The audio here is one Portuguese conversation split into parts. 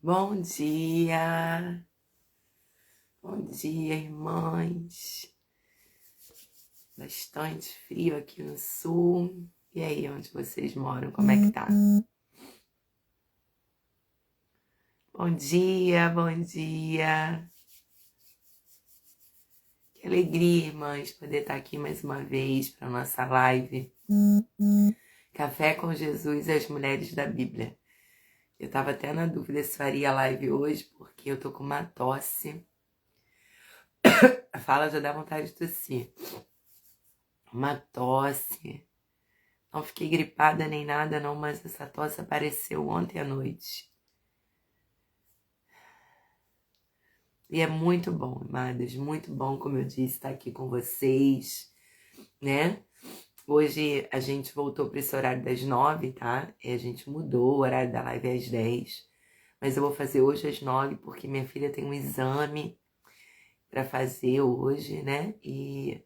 Bom dia, irmãs. Bastante frio aqui no sul. E aí, onde vocês moram, como é que tá? Bom dia, bom dia. Que alegria, irmãs, poder estar aqui mais uma vez para nossa live. Café com Jesus e as Mulheres da Bíblia. Eu tava até na dúvida se faria live hoje, porque eu tô com uma tosse. A fala já dá vontade de tossir. Uma tosse. Não fiquei gripada nem nada não, mas essa tosse apareceu ontem à noite. E é muito bom, amadas, muito bom, como eu disse, estar aqui com vocês, né? Hoje a gente voltou para esse horário das 9, tá? E a gente mudou o horário da live às 10. Mas eu vou fazer hoje às 9 porque minha filha tem um exame para fazer hoje, né? E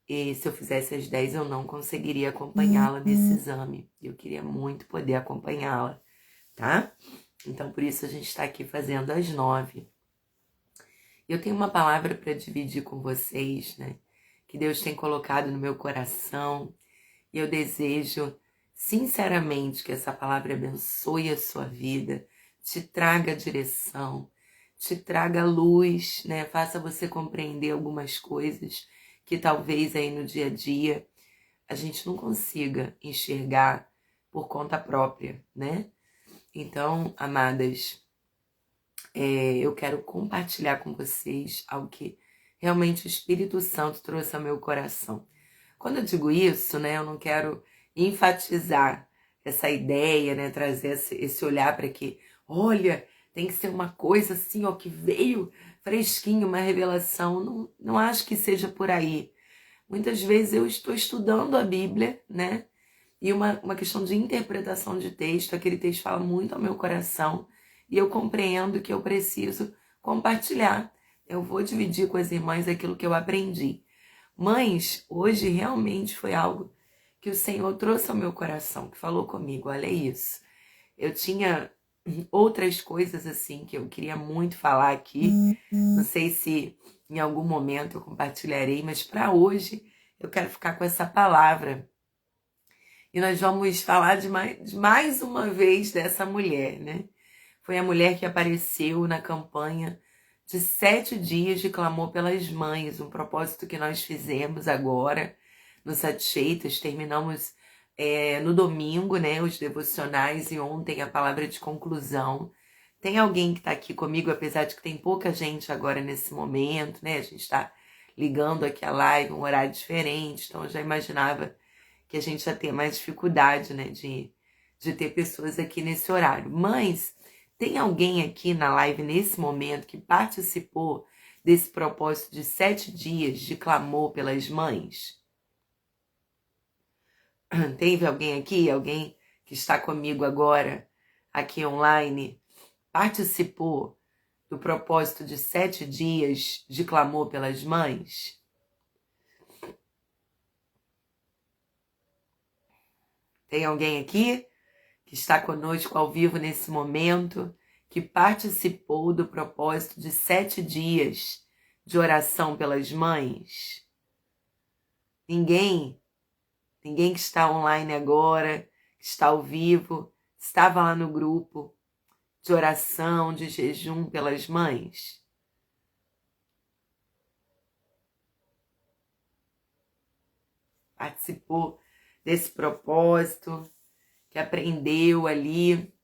se eu fizesse às 10 eu não conseguiria acompanhá-la nesse exame. Eu queria muito poder acompanhá-la, tá? Então por isso a gente está aqui fazendo às 9. Eu tenho uma palavra para dividir com vocês, né? Que Deus tem colocado no meu coração. E eu desejo, sinceramente, que essa palavra abençoe a sua vida, te traga direção, te traga luz, né? Faça você compreender algumas coisas que talvez aí no dia a dia a gente não consiga enxergar por conta própria, né? Então, amadas, eu quero compartilhar com vocês algo que realmente o Espírito Santo trouxe ao meu coração. Quando eu digo isso, né, eu não quero enfatizar essa ideia, né, trazer esse olhar para que, olha, tem que ser uma coisa assim, ó, que veio fresquinho, uma revelação. Não acho que seja por aí. Muitas vezes eu estou estudando a Bíblia, né, e uma questão de interpretação de texto, aquele texto fala muito ao meu coração, e eu compreendo que eu preciso compartilhar. Eu vou dividir com as irmãs aquilo que eu aprendi. Mas hoje realmente foi algo que o Senhor trouxe ao meu coração, que falou comigo, olha isso. Eu tinha outras coisas assim que eu queria muito falar aqui. Não sei se em algum momento eu compartilharei, mas para hoje eu quero ficar com essa palavra. E nós vamos falar de mais uma vez dessa mulher, né? Foi a mulher que apareceu na campanha de 7 dias de clamor pelas mães, um propósito que nós fizemos agora no Satisfeitas. Terminamos no domingo, né, os devocionais, e ontem a palavra de conclusão. Tem alguém que está aqui comigo, apesar de que tem pouca gente agora nesse momento, né? A gente está ligando aqui a live, um horário diferente, então eu já imaginava que a gente ia ter mais dificuldade, né, de ter pessoas aqui nesse horário. Mas tem alguém aqui na live nesse momento que participou desse propósito de 7 dias de clamor pelas mães? Teve alguém aqui? Alguém que está comigo agora, aqui online, participou do propósito de 7 dias de clamor pelas mães? Tem alguém aqui que está conosco ao vivo nesse momento, que participou do propósito de 7 dias de oração pelas mães? Ninguém? Ninguém que está online agora, que está ao vivo, estava lá no grupo de oração, de jejum pelas mães? Participou desse propósito, que aprendeu ali.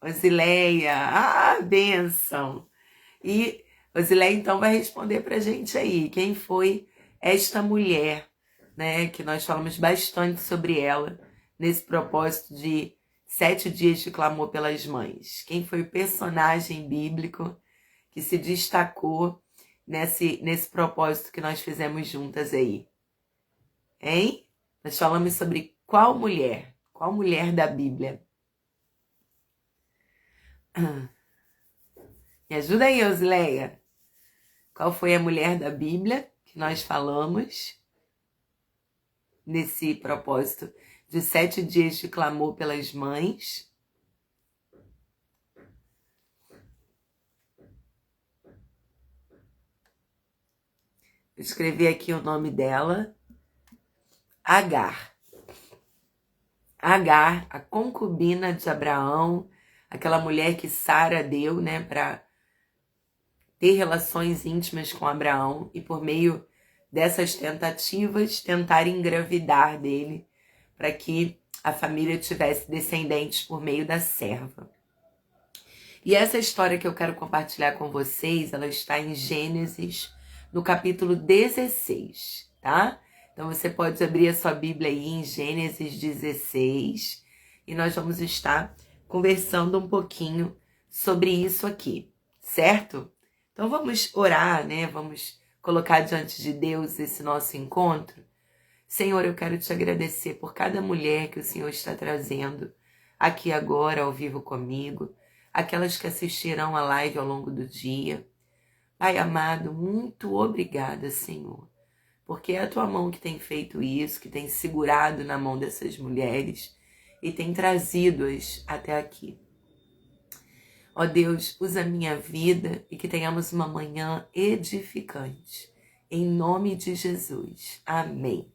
Osileia, bênção! E Osileia então vai responder pra gente aí, quem foi esta mulher, né, que nós falamos bastante sobre ela nesse propósito de 7 dias de clamor pelas mães. Quem foi o personagem bíblico que se destacou nesse propósito que nós fizemos juntas aí? Hein? Nós falamos sobre qual mulher? Qual mulher da Bíblia? Me ajuda aí, Osileia. Qual foi a mulher da Bíblia que nós falamos? nesse propósito de 7 dias de clamor pelas mães. Eu escrevi aqui o nome dela, Agar. Agar, a concubina de Abraão, aquela mulher que Sara deu, né, para ter relações íntimas com Abraão e por meio dessas tentativas tentar engravidar dele para que a família tivesse descendentes por meio da serva. E essa história que eu quero compartilhar com vocês, ela está em Gênesis, no capítulo 16, tá? Então você pode abrir a sua Bíblia aí em Gênesis 16 e nós vamos estar conversando um pouquinho sobre isso aqui, certo? Então vamos orar, né? Vamos colocar diante de Deus esse nosso encontro. Senhor, eu quero te agradecer por cada mulher que o Senhor está trazendo aqui agora, ao vivo comigo, aquelas que assistirão a live ao longo do dia. Pai amado, muito obrigada, Senhor, porque é a tua mão que tem feito isso, que tem segurado na mão dessas mulheres e tem trazido-as até aqui. Ó Deus, usa a minha vida e que tenhamos uma manhã edificante. Em nome de Jesus. Amém.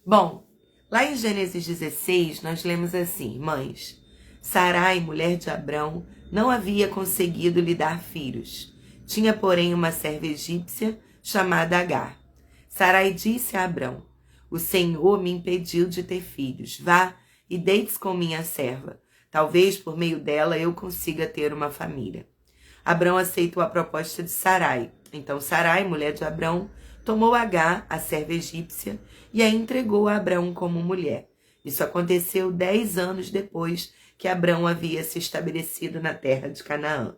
Bom, lá em Gênesis 16, nós lemos assim: Mães, Sarai, mulher de Abrão, não havia conseguido lhe dar filhos. Tinha, porém, uma serva egípcia chamada Agar. Sarai disse a Abrão: O Senhor me impediu de ter filhos. Vá e deite-se com minha serva. Talvez por meio dela eu consiga ter uma família. Abrão aceitou a proposta de Sarai. Então Sarai, mulher de Abrão, tomou Agar, a serva egípcia, e a entregou a Abrão como mulher. Isso aconteceu 10 anos depois que Abrão havia se estabelecido na terra de Canaã.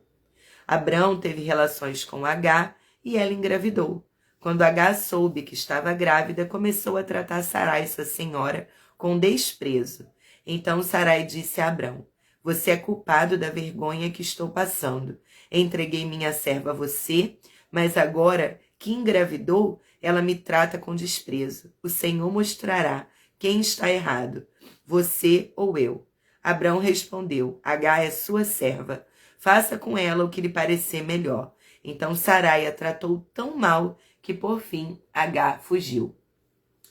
Abrão teve relações com Agar e ela engravidou. Quando Agar soube que estava grávida, começou a tratar Sarai, sua senhora, com desprezo. Então Sarai disse a Abrão: Você é culpado da vergonha que estou passando. Entreguei minha serva a você, mas agora que engravidou, ela me trata com desprezo. O Senhor mostrará quem está errado, você ou eu. Abrão respondeu: Agar é sua serva. Faça com ela o que lhe parecer melhor. Então Sarai a tratou tão mal que, por fim, Agar fugiu.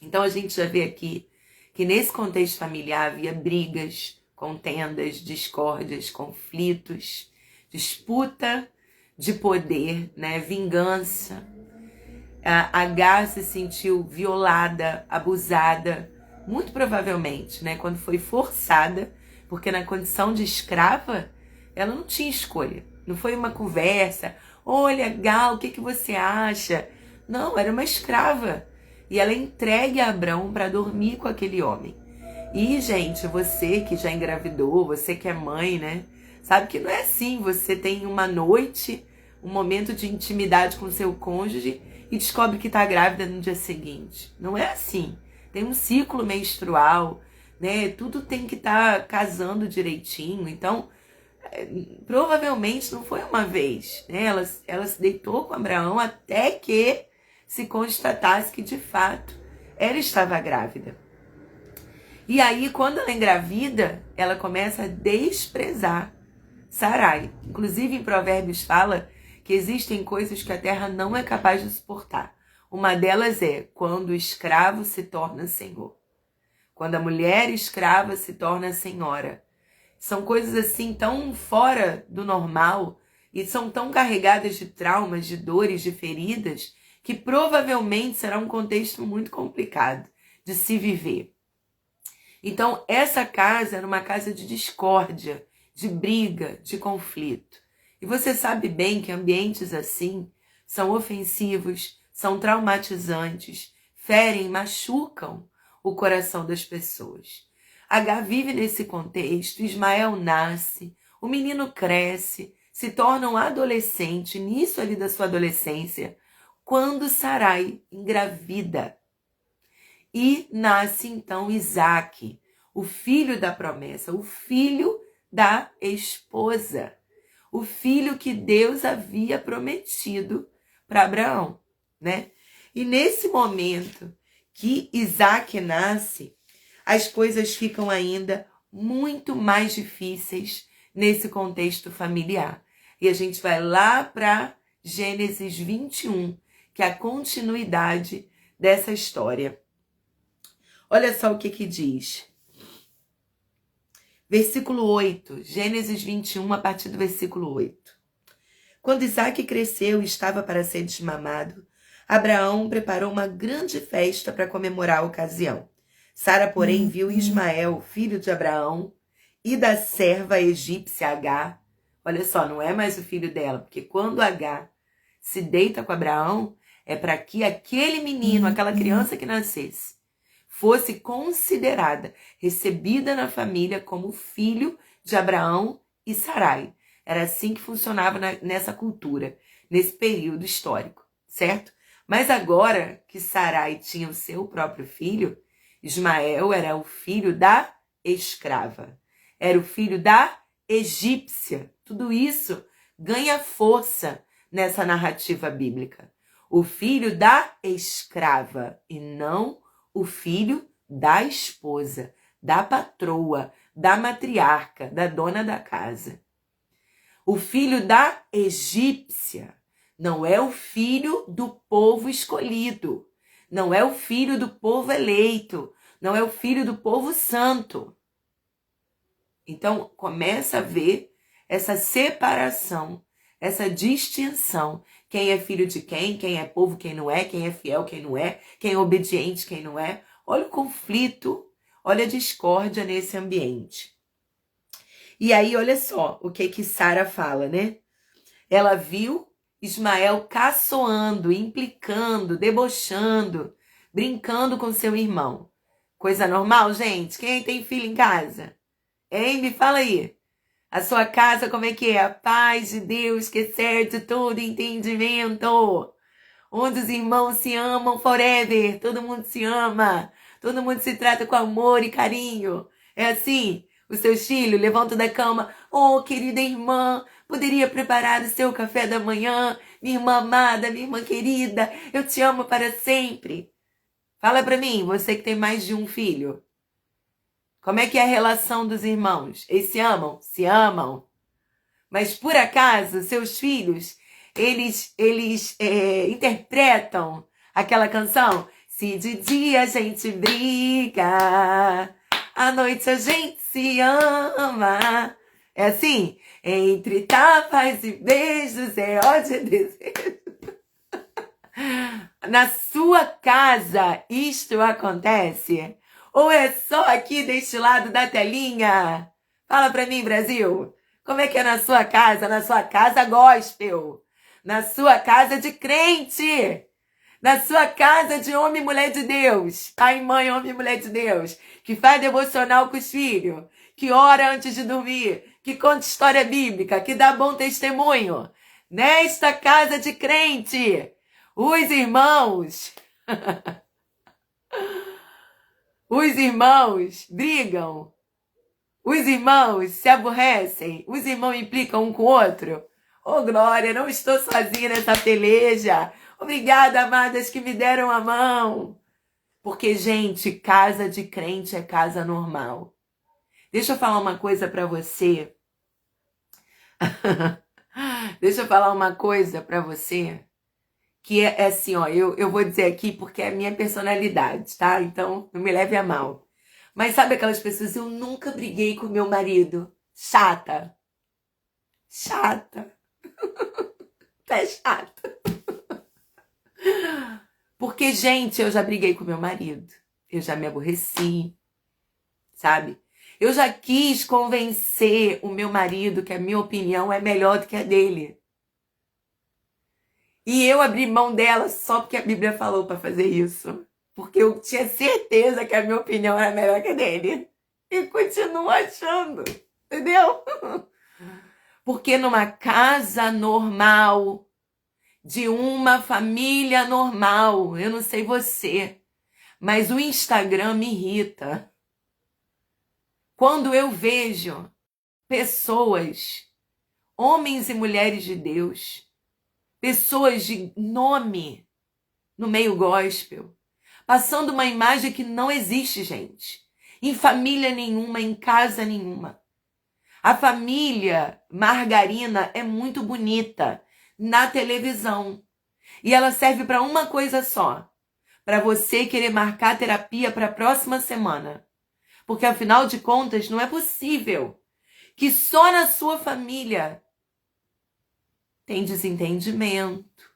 Então a gente já vê aqui que nesse contexto familiar havia brigas, contendas, discórdias, conflitos, disputa de poder, né? Vingança. Agar se sentiu violada, abusada, muito provavelmente, né? Quando foi forçada, porque na condição de escrava, ela não tinha escolha. Não foi uma conversa: olha, Gal, o que você acha? Não, era uma escrava. E ela é entregue a Abrão para dormir com aquele homem. E, gente, você que já engravidou, você que é mãe, né? Sabe que não é assim. Você tem uma noite, um momento de intimidade com seu cônjuge e descobre que está grávida no dia seguinte. Não é assim. Tem um ciclo menstrual, né? Tudo tem que estar casando direitinho. Então, provavelmente não foi uma vez, né? Ela se deitou com Abraão até que se constatasse que, de fato, ela estava grávida. E aí, quando ela engravida, ela começa a desprezar Sarai. Inclusive, em Provérbios fala que existem coisas que a terra não é capaz de suportar. Uma delas é quando o escravo se torna senhor. Quando a mulher escrava se torna senhora. São coisas assim tão fora do normal e são tão carregadas de traumas, de dores, de feridas, que provavelmente será um contexto muito complicado de se viver. Então, essa casa era uma casa de discórdia, de briga, de conflito. E você sabe bem que ambientes assim são ofensivos, são traumatizantes, ferem, machucam o coração das pessoas. Agar vive nesse contexto, Ismael nasce, o menino cresce, se torna um adolescente, início ali da sua adolescência, quando Sarai engravida. E nasce então Isaque, o filho da promessa, o filho da esposa, o filho que Deus havia prometido para Abraão, né? E nesse momento que Isaac nasce, as coisas ficam ainda muito mais difíceis nesse contexto familiar. E a gente vai lá para Gênesis 21, que é a continuidade dessa história. Olha só o que diz. Versículo 8, Gênesis 21, a partir do versículo 8. Quando Isaac cresceu e estava para ser desmamado, Abraão preparou uma grande festa para comemorar a ocasião. Sara, porém, viu Ismael, filho de Abraão, e da serva egípcia Agar. Olha só, não é mais o filho dela, porque quando Agar se deita com Abraão, é para que aquele menino, aquela criança que nascesse, fosse considerada, recebida na família como filho de Abraão e Sarai. Era assim que funcionava nessa cultura, nesse período histórico, certo? Mas agora que Sarai tinha o seu próprio filho, Ismael era o filho da escrava, era o filho da egípcia. Tudo isso ganha força nessa narrativa bíblica. O filho da escrava e não o filho da esposa, da patroa, da matriarca, da dona da casa. O filho da egípcia não é o filho do povo escolhido, não é o filho do povo eleito, não é o filho do povo santo. Então, começa a ver essa separação, essa distinção. Quem é filho de quem é povo, quem não é, quem é fiel, quem não é, quem é obediente, quem não é. Olha o conflito, olha a discórdia nesse ambiente. E aí, olha só o que Sara fala, né? Ela viu Ismael caçoando, implicando, debochando, brincando com seu irmão. Coisa normal, gente? Quem tem filho em casa? Hein? Me fala aí. A sua casa, como é que é? A paz de Deus que excede todo entendimento. Onde os irmãos se amam forever. Todo mundo se ama. Todo mundo se trata com amor e carinho. É assim? Os seus filhos levantam da cama. Oh, querida irmã, poderia preparar o seu café da manhã? Minha irmã amada, minha irmã querida, eu te amo para sempre. Fala para mim, você que tem mais de um filho. Como é que é a relação dos irmãos? Eles se amam? Se amam. Mas por acaso, seus filhos, eles interpretam aquela canção? Se de dia a gente briga, à noite a gente se ama. É assim? Entre tapas e beijos é ódio e desejo. Na sua casa isto acontece? Ou é só aqui deste lado da telinha? Fala pra mim, Brasil. Como é que é na sua casa? Na sua casa gospel. Na sua casa de crente. Na sua casa de homem e mulher de Deus. Pai e mãe, homem e mulher de Deus. Que faz devocional com os filhos. Que ora antes de dormir. Que conta história bíblica. Que dá bom testemunho. Nesta casa de crente. Os irmãos... Os irmãos brigam. Os irmãos se aborrecem. Os irmãos implicam um com o outro. Oh, glória, não estou sozinha nessa peleja. Obrigada, amadas, que me deram a mão. Porque, gente, casa de crente é casa normal. Deixa eu falar uma coisa para você. Deixa eu falar uma coisa para você. Que é assim, ó, eu vou dizer aqui porque é a minha personalidade, tá? Então, não me leve a mal. Mas sabe aquelas pessoas, eu nunca briguei com meu marido. Chata. Chata. É chata. Porque, gente, eu já briguei com meu marido. Eu já me aborreci, sabe? Eu já quis convencer o meu marido que a minha opinião é melhor do que a dele. E eu abri mão dela só porque a Bíblia falou para fazer isso. Porque eu tinha certeza que a minha opinião era melhor que a dele. E continuo achando. Entendeu? Porque numa casa normal, de uma família normal, eu não sei você, mas o Instagram me irrita. Quando eu vejo pessoas, homens e mulheres de Deus, pessoas de nome no meio gospel, passando uma imagem que não existe, gente. Em família nenhuma, em casa nenhuma. A família margarina é muito bonita na televisão. E ela serve para uma coisa só. Para você querer marcar terapia para a próxima semana. Porque, afinal de contas, não é possível que só na sua família tem desentendimento,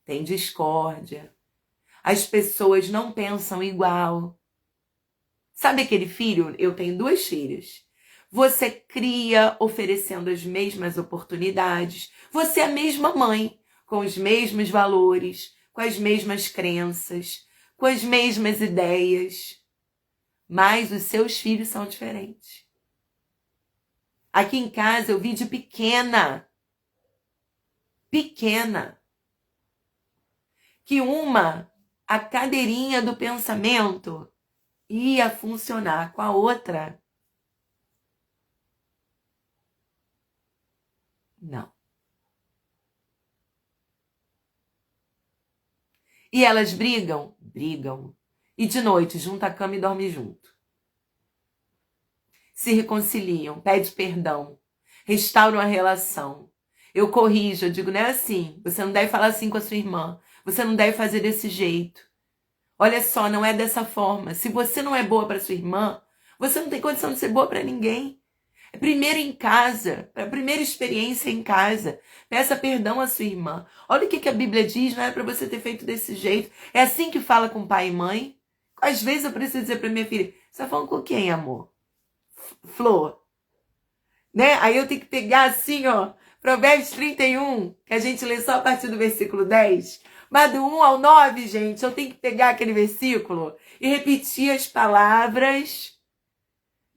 tem discórdia. As pessoas não pensam igual. Sabe aquele filho? Eu tenho 2 filhos. Você cria oferecendo as mesmas oportunidades. Você é a mesma mãe, com os mesmos valores, com as mesmas crenças, com as mesmas ideias. Mas os seus filhos são diferentes. Aqui em casa eu vi de pequena, que a cadeirinha do pensamento ia funcionar, com a outra não. E elas brigam? Brigam. E de noite, junta a cama e dorme junto. Se reconciliam, pede perdão, restauram a relação. Eu corrijo, eu digo, não é assim. Você não deve falar assim com a sua irmã. Você não deve fazer desse jeito. Olha só, não é dessa forma. Se você não é boa para sua irmã, você não tem condição de ser boa para ninguém. É primeiro em casa, a primeira experiência em casa. Peça perdão à sua irmã. Olha o que a Bíblia diz, não é para você ter feito desse jeito. É assim que fala com pai e mãe. Às vezes eu preciso dizer para minha filha, você tá falando com quem, amor? Flor. Né? Aí eu tenho que pegar assim, ó, Provérbios 31, que a gente lê só a partir do versículo 10. Mas do 1 ao 9, gente, eu tenho que pegar aquele versículo e repetir as palavras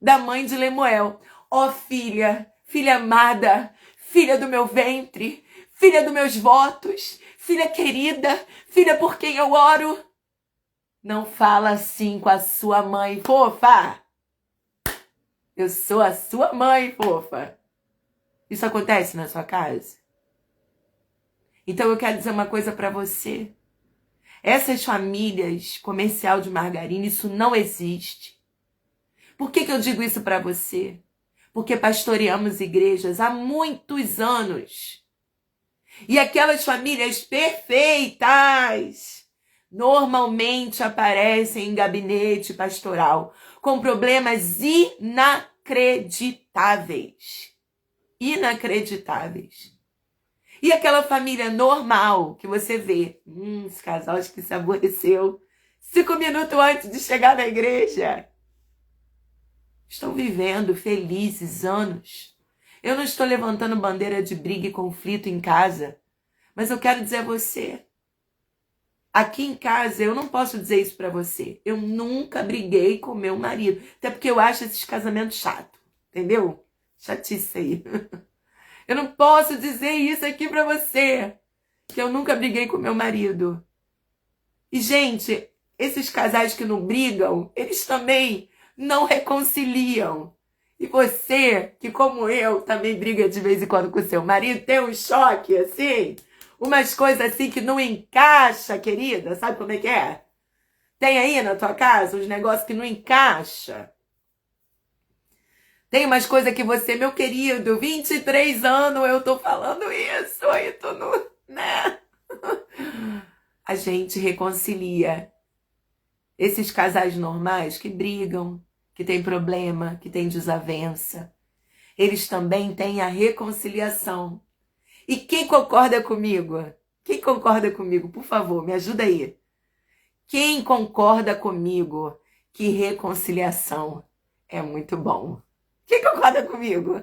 da mãe de Lemuel. Ó filha, filha amada, filha do meu ventre, filha dos meus votos, filha querida, filha por quem eu oro. Não fala assim com a sua mãe, fofa. Eu sou a sua mãe, fofa. Isso acontece na sua casa? Então eu quero dizer uma coisa para você. Essas famílias comercial de margarina, isso não existe. Por que eu digo isso para você? Porque pastoreamos igrejas há muitos anos. E aquelas famílias perfeitas normalmente aparecem em gabinete pastoral com problemas inacreditáveis. Inacreditáveis. E aquela família normal que você vê, esse casal acho que se aborreceu 5 minutos antes de chegar na igreja. Estão vivendo felizes anos. Eu não estou levantando bandeira de briga e conflito em casa, mas eu quero dizer a você, aqui em casa eu não posso dizer isso para você. Eu nunca briguei com meu marido, até porque eu acho esses casamentos chatos, entendeu? Chatice aí. Eu não posso dizer isso aqui pra você, que eu nunca briguei com meu marido. E, gente, esses casais que não brigam, eles também não reconciliam. E você, que como eu, também briga de vez em quando com seu marido, tem um choque, assim, umas coisas assim que não encaixa, querida, sabe como é que é? Tem aí na tua casa uns negócios que não encaixa. Tem umas coisas que você, meu querido, 23 anos eu tô falando isso, aí tu não, né? A gente reconcilia. Esses casais normais que brigam, que tem problema, que tem desavença, eles também têm a reconciliação. E quem concorda comigo? Quem concorda comigo? Por favor, me ajuda aí. Quem concorda comigo que reconciliação é muito bom? Quem concorda comigo?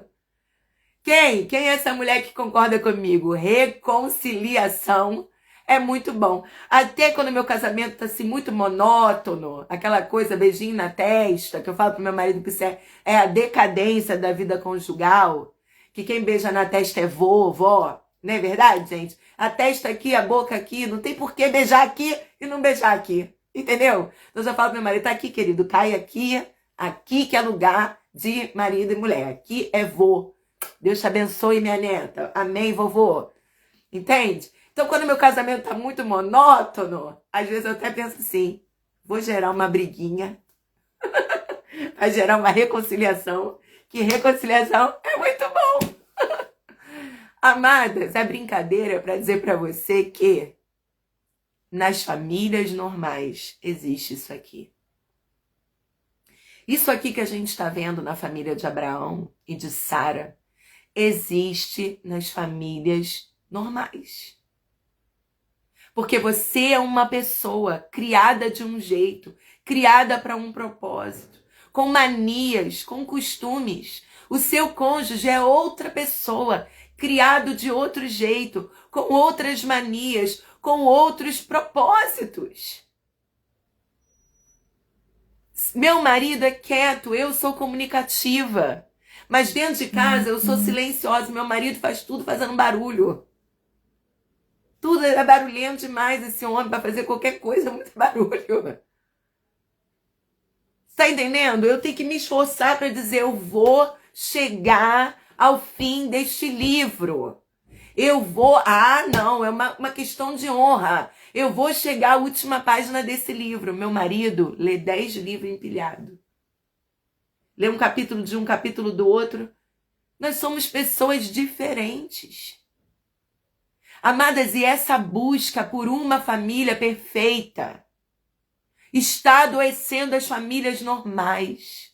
Quem? Quem é essa mulher que concorda comigo? Reconciliação é muito bom. Até quando meu casamento tá assim muito monótono, aquela coisa, beijinho na testa, que eu falo pro meu marido que isso é a decadência da vida conjugal, que quem beija na testa é vó, não é verdade, gente? A testa aqui, a boca aqui, não tem por que beijar aqui e não beijar aqui, entendeu? Então eu já falo pro meu marido, tá aqui, querido, cai aqui, aqui que é lugar de marido e mulher. Aqui é vô. Deus te abençoe, minha neta. Amém, vovô. Entende? Então, quando meu casamento tá muito monótono, às vezes eu até penso assim, vou gerar uma briguinha, vai gerar uma reconciliação, que reconciliação é muito bom. Amadas, a brincadeira é para dizer para você que nas famílias normais existe isso aqui. Isso aqui que a gente está vendo na família de Abraão e de Sara existe nas famílias normais. Porque você é uma pessoa criada de um jeito, criada para um propósito, com manias, com costumes. O seu cônjuge é outra pessoa, criado de outro jeito, com outras manias, com outros propósitos. Meu marido é quieto, eu sou comunicativa. Mas dentro de casa eu sou silenciosa, meu marido faz tudo fazendo barulho. Tudo é barulhento demais, esse homem, para fazer qualquer coisa, muito barulho. Tá entendendo? Eu tenho que me esforçar para dizer, eu vou chegar ao fim deste livro. Eu vou, não, é uma questão de honra. Eu vou chegar à última página desse livro. Meu marido lê 10 livros empilhados. Lê um capítulo de um, capítulo do outro. Nós somos pessoas diferentes. Amadas, e essa busca por uma família perfeita está adoecendo as famílias normais.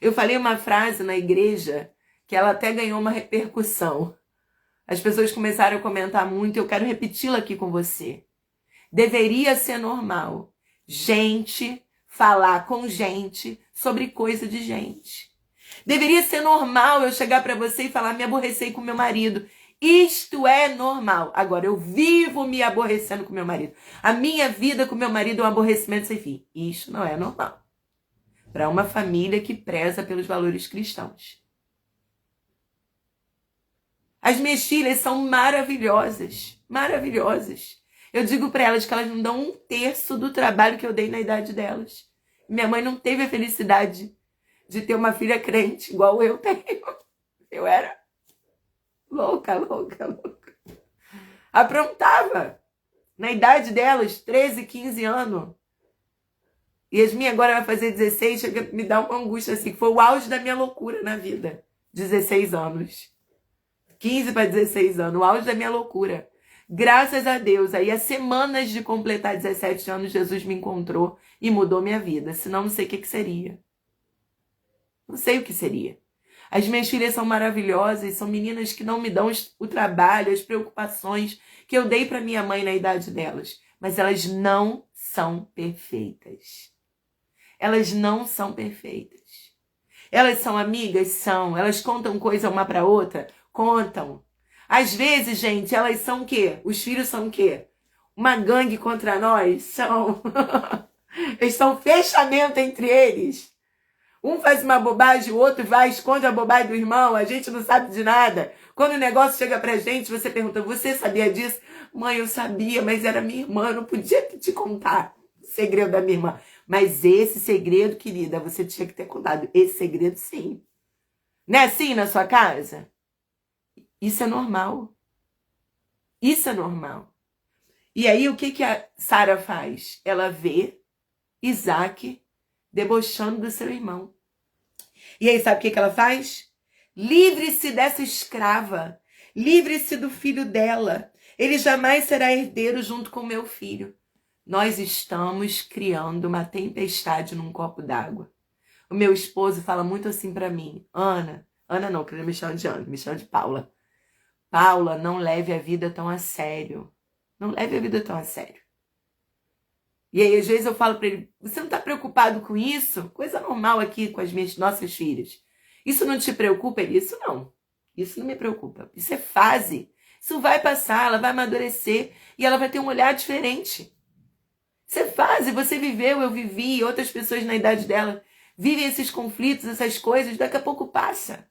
Eu falei uma frase na igreja que ela até ganhou uma repercussão. As pessoas começaram a comentar muito, eu quero repeti-la aqui com você. Deveria ser normal gente falar com gente sobre coisa de gente. Deveria ser normal eu chegar para você e falar, me aborrecei com meu marido. Isto é normal. Agora, eu vivo me aborrecendo com meu marido. A minha vida com meu marido é um aborrecimento sem fim. Isto não é normal. Para uma família que preza pelos valores cristãos. As minhas filhas são maravilhosas. Maravilhosas. Eu digo para elas que elas não dão 1/3 do trabalho que eu dei na idade delas. Minha mãe não teve a felicidade de ter uma filha crente igual eu tenho. Eu era louca. Aprontava. Na idade delas, 13, 15 anos. E as minhas agora vai fazer 16, chega a me dar uma angústia assim, que foi o auge da minha loucura na vida. 16 anos. 15 para 16 anos, o auge da minha loucura. Graças a Deus, aí há semanas de completar 17 anos, Jesus me encontrou e mudou minha vida. Senão não sei o que seria. Não sei o que seria. As minhas filhas são maravilhosas, são meninas que não me dão o trabalho, as preocupações que eu dei para minha mãe na idade delas. Mas elas não são perfeitas. Elas não são perfeitas. Elas são amigas? São. Elas contam coisa uma para outra? Contam. Às vezes, gente, elas são o quê? Os filhos são o quê? Uma gangue contra nós? São. Eles são fechamento entre eles. Um faz uma bobagem, o outro vai, esconde a bobagem do irmão, a gente não sabe de nada. Quando o negócio chega pra gente, você pergunta, você sabia disso? Mãe, eu sabia, mas era minha irmã, eu não podia te contar o segredo da minha irmã. Mas esse segredo, querida, você tinha que ter contado. Esse segredo, sim. Não é assim na sua casa? Isso é normal. Isso é normal. E aí, o que a Sara faz? Ela vê Isaac debochando do seu irmão. E aí, sabe o que ela faz? Livre-se dessa escrava. Livre-se do filho dela. Ele jamais será herdeiro junto com meu filho. Nós estamos criando uma tempestade num copo d'água. O meu esposo fala muito assim pra mim. Ana não, porque ele me chama de Ana, me chama de Paula. Paula, não leve a vida tão a sério. Não leve a vida tão a sério. E aí, às vezes eu falo para ele, você não está preocupado com isso? Coisa normal aqui com as nossas filhas. Isso não te preocupa? Ele, isso não. Isso não me preocupa. Isso é fase. Isso vai passar, ela vai amadurecer e ela vai ter um olhar diferente. Isso é fase, você viveu, eu vivi, outras pessoas na idade dela vivem esses conflitos, essas coisas, daqui a pouco passa.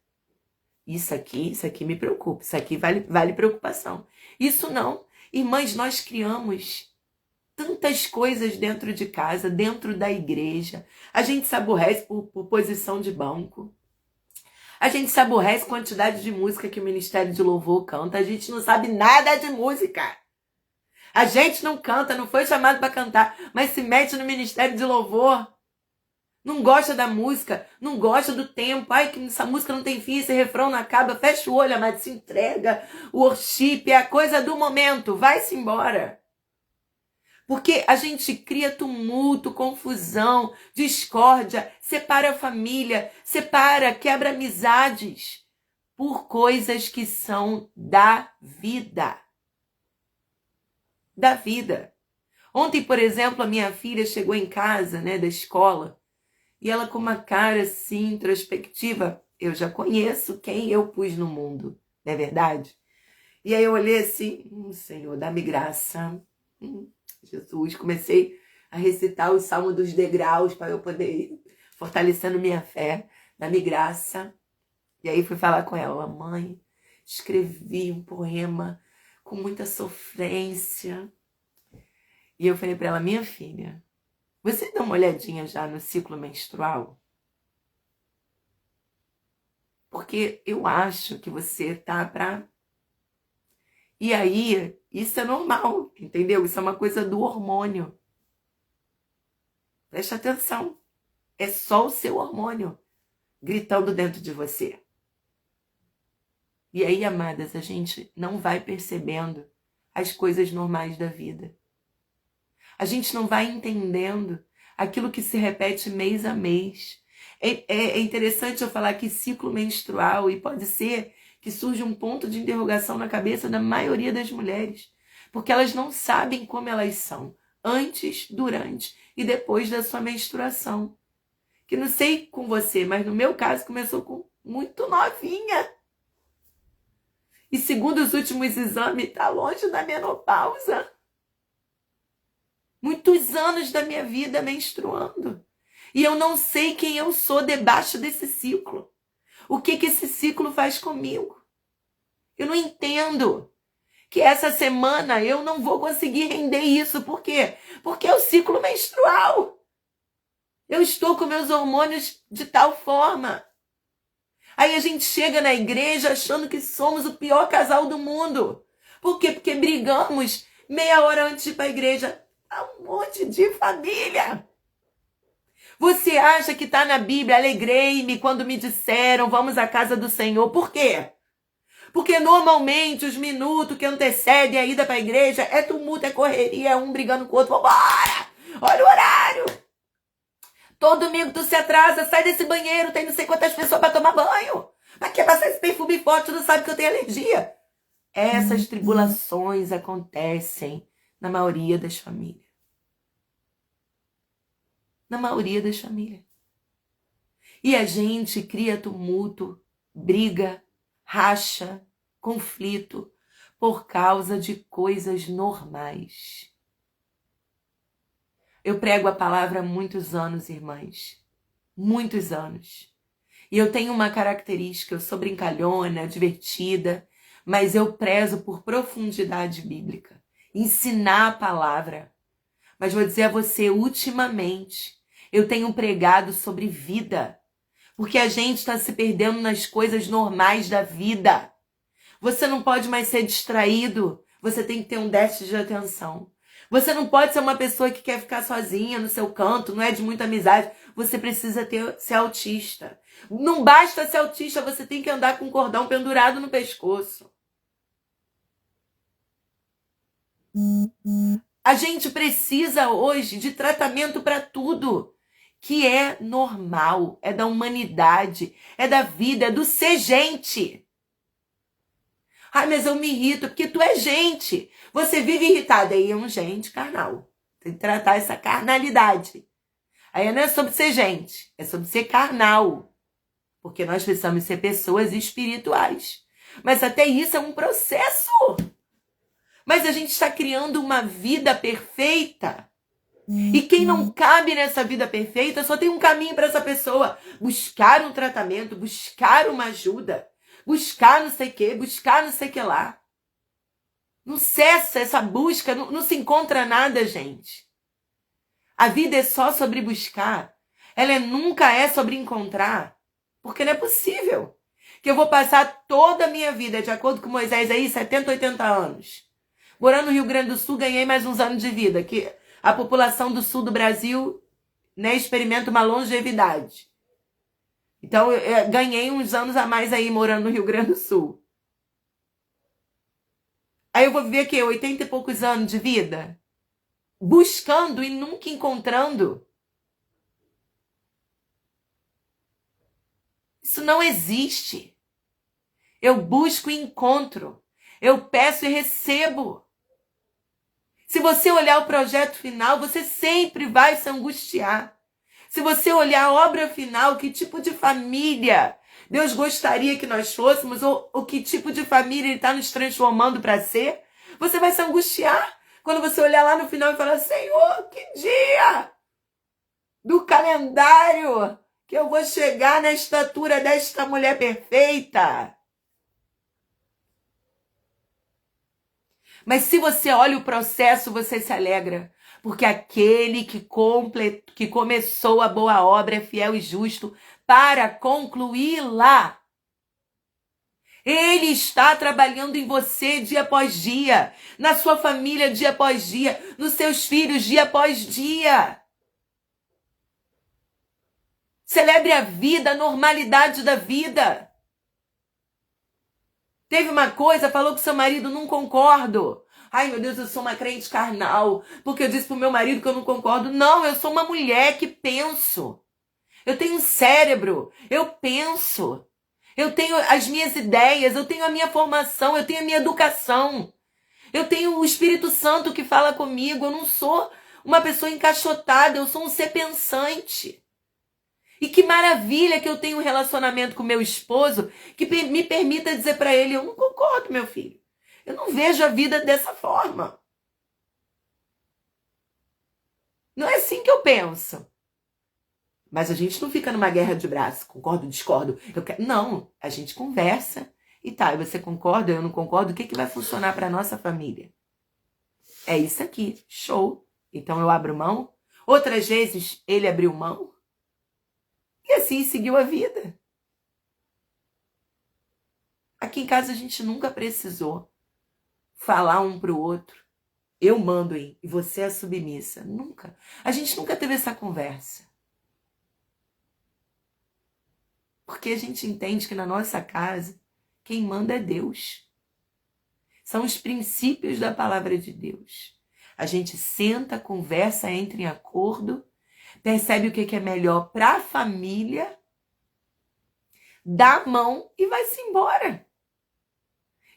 Isso aqui me preocupa, isso aqui vale preocupação. Isso não. Irmãs, nós criamos tantas coisas dentro de casa, dentro da igreja. A gente se aborrece por posição de banco. A gente se aborrece com a quantidade de música que o Ministério de Louvor canta. A gente não sabe nada de música. A gente não canta, não foi chamado para cantar, mas se mete no ministério de louvor. Não gosta da música, não gosta do tempo. Ai, que essa música não tem fim, esse refrão não acaba. Fecha o olho, amado, se entrega. O worship é a coisa do momento. Vai-se embora. Porque a gente cria tumulto, confusão, discórdia, separa a família, quebra amizades por coisas que são da vida. Da vida. Ontem, por exemplo, a minha filha chegou em casa, né, da escola, e ela com uma cara assim, introspectiva. Eu já conheço quem eu pus no mundo, não é verdade? E aí eu olhei assim, Senhor, dá-me graça. Jesus, comecei a recitar o Salmo dos Degraus para eu poder ir fortalecendo minha fé. Dá-me graça. E aí fui falar com ela, mãe, escrevi um poema com muita sofrência. E eu falei para ela, minha filha, você dá uma olhadinha já no ciclo menstrual? Porque eu acho que você tá pra... E aí, isso é normal, entendeu? Isso é uma coisa do hormônio. Preste atenção. É só o seu hormônio gritando dentro de você. E aí, amadas, a gente não vai percebendo as coisas normais da vida. A gente não vai entendendo aquilo que se repete mês a mês. É interessante eu falar que ciclo menstrual, e pode ser que surja um ponto de interrogação na cabeça da maioria das mulheres, porque elas não sabem como elas são, antes, durante e depois da sua menstruação. Que não sei com você, mas no meu caso começou com muito novinha. E segundo os últimos exames, está longe da menopausa. Muitos anos da minha vida menstruando. E eu não sei quem eu sou debaixo desse ciclo. O que esse ciclo faz comigo? Eu não entendo. Que essa semana eu não vou conseguir render isso. Por quê? Porque é o ciclo menstrual. Eu estou com meus hormônios de tal forma. Aí a gente chega na igreja achando que somos o pior casal do mundo. Por quê? Porque brigamos meia hora antes de ir para a igreja. Um monte de família. Você acha que está na Bíblia, alegrei-me quando me disseram, vamos à casa do Senhor. Por quê? Porque normalmente os minutos que antecedem a ida para a igreja é tumulto, é correria, é um brigando com o outro. Vambora! Olha o horário! Todo domingo tu se atrasa, sai desse banheiro, tem não sei quantas pessoas para tomar banho. Mas quer passar esse perfume forte, tu não sabe que eu tenho alergia. Essas tribulações acontecem na maioria das famílias. Na maioria das famílias. E a gente cria tumulto, briga, racha, conflito, por causa de coisas normais. Eu prego a palavra há muitos anos, irmãs. Muitos anos. E eu tenho uma característica, eu sou brincalhona, divertida, mas eu prezo por profundidade bíblica. Ensinar a palavra. Mas vou dizer a você, ultimamente, eu tenho pregado sobre vida. Porque a gente está se perdendo nas coisas normais da vida. Você não pode mais ser distraído. Você tem que ter um déficit de atenção. Você não pode ser uma pessoa que quer ficar sozinha no seu canto, não é de muita amizade. Você precisa ser autista. Não basta ser autista, você tem que andar com um cordão pendurado no pescoço. A gente precisa hoje de tratamento para tudo, que é normal, é da humanidade, é da vida, é do ser gente. Ai, mas eu me irrito, porque tu é gente. Você vive irritada, aí é um gente carnal. Tem que tratar essa carnalidade. Aí não é sobre ser gente, é sobre ser carnal. Porque nós precisamos ser pessoas espirituais. Mas até isso é um processo. Mas a gente está criando uma vida perfeita. E quem não cabe nessa vida perfeita, só tem um caminho para essa pessoa. Buscar um tratamento, buscar uma ajuda. Buscar não sei o que, buscar não sei o que lá. Não cessa essa busca, não se encontra nada, gente. A vida é só sobre buscar. Ela nunca é sobre encontrar. Porque não é possível que eu vou passar toda a minha vida, de acordo com Moisés aí, 70, 80 anos, Morando no Rio Grande do Sul, ganhei mais uns anos de vida, que a população do sul do Brasil, né, experimenta uma longevidade. Então, eu ganhei uns anos a mais aí morando no Rio Grande do Sul. Aí eu vou viver aqui 80 e poucos anos de vida? Buscando e nunca encontrando. Isso não existe. Eu busco e encontro. Eu peço e recebo. Se você olhar o projeto final, você sempre vai se angustiar. Se você olhar a obra final, que tipo de família Deus gostaria que nós fôssemos, ou que tipo de família Ele está nos transformando para ser, você vai se angustiar quando você olhar lá no final e falar: Senhor, que dia do calendário que eu vou chegar na estatura desta mulher perfeita. Mas se você olha o processo, você se alegra. Porque aquele que começou a boa obra é fiel e justo para concluí-la. Ele está trabalhando em você dia após dia, na sua família dia após dia, nos seus filhos dia após dia. Celebre a vida, a normalidade da vida. Teve uma coisa, falou com seu marido: não concordo. Ai, meu Deus, eu sou uma crente carnal, porque eu disse pro meu marido que eu não concordo. Não, eu sou uma mulher que penso. Eu tenho um cérebro, eu penso. Eu tenho as minhas ideias, eu tenho a minha formação, eu tenho a minha educação. Eu tenho o Espírito Santo que fala comigo. Eu não sou uma pessoa encaixotada, eu sou um ser pensante. E que maravilha que eu tenho um relacionamento com meu esposo que me permita dizer para ele: eu não concordo, meu filho. Eu não vejo a vida dessa forma. Não é assim que eu penso. Mas a gente não fica numa guerra de braço. Concordo, discordo. Não, a gente conversa. E tá, você concorda, eu não concordo. O que vai funcionar para nossa família? É isso aqui. Show. Então eu abro mão. Outras vezes ele abriu mão. E assim seguiu a vida. Aqui em casa a gente nunca precisou falar um pro outro: eu mando e você é submissa. Nunca. A gente nunca teve essa conversa. Porque a gente entende que na nossa casa quem manda é Deus. São os princípios da palavra de Deus. A gente senta, conversa, entra em acordo, percebe o que é melhor para a família, dá a mão e vai-se embora.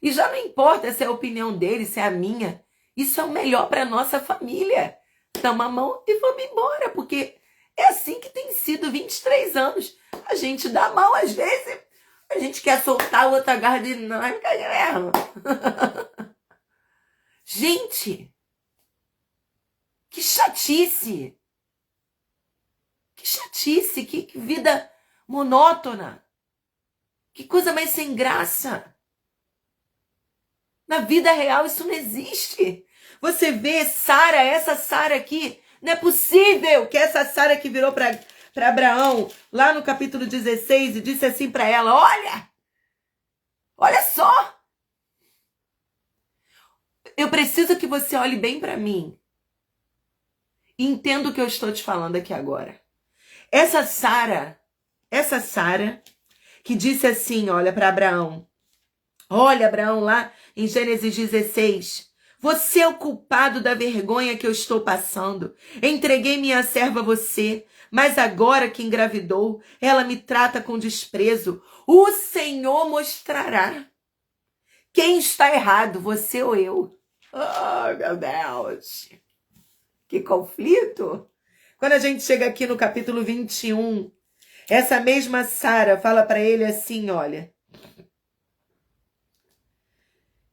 E já não importa se é a opinião dele, se é a minha. Isso é o melhor para a nossa família. Damos a mão e vamos embora, porque é assim que tem sido 23 anos. A gente dá a mão, às vezes a gente quer soltar, o outro agarra de não, vai ficar mesmo. Gente, que chatice. Que chatice, que vida monótona. Que coisa mais sem graça. Na vida real isso não existe. Você vê Sara, essa Sara aqui, não é possível que essa Sara que virou para Abraão, lá no capítulo 16, e disse assim para ela: olha só, eu preciso que você olhe bem para mim e entenda o que eu estou te falando aqui agora. Essa Sara que disse assim, olha para Abraão: olha, Abraão, lá em Gênesis 16, você é o culpado da vergonha que eu estou passando. Entreguei minha serva a você, mas agora que engravidou, ela me trata com desprezo. O Senhor mostrará quem está errado, você ou eu. Oh, meu Deus! Que conflito! Quando a gente chega aqui no capítulo 21, essa mesma Sara fala para ele assim, olha: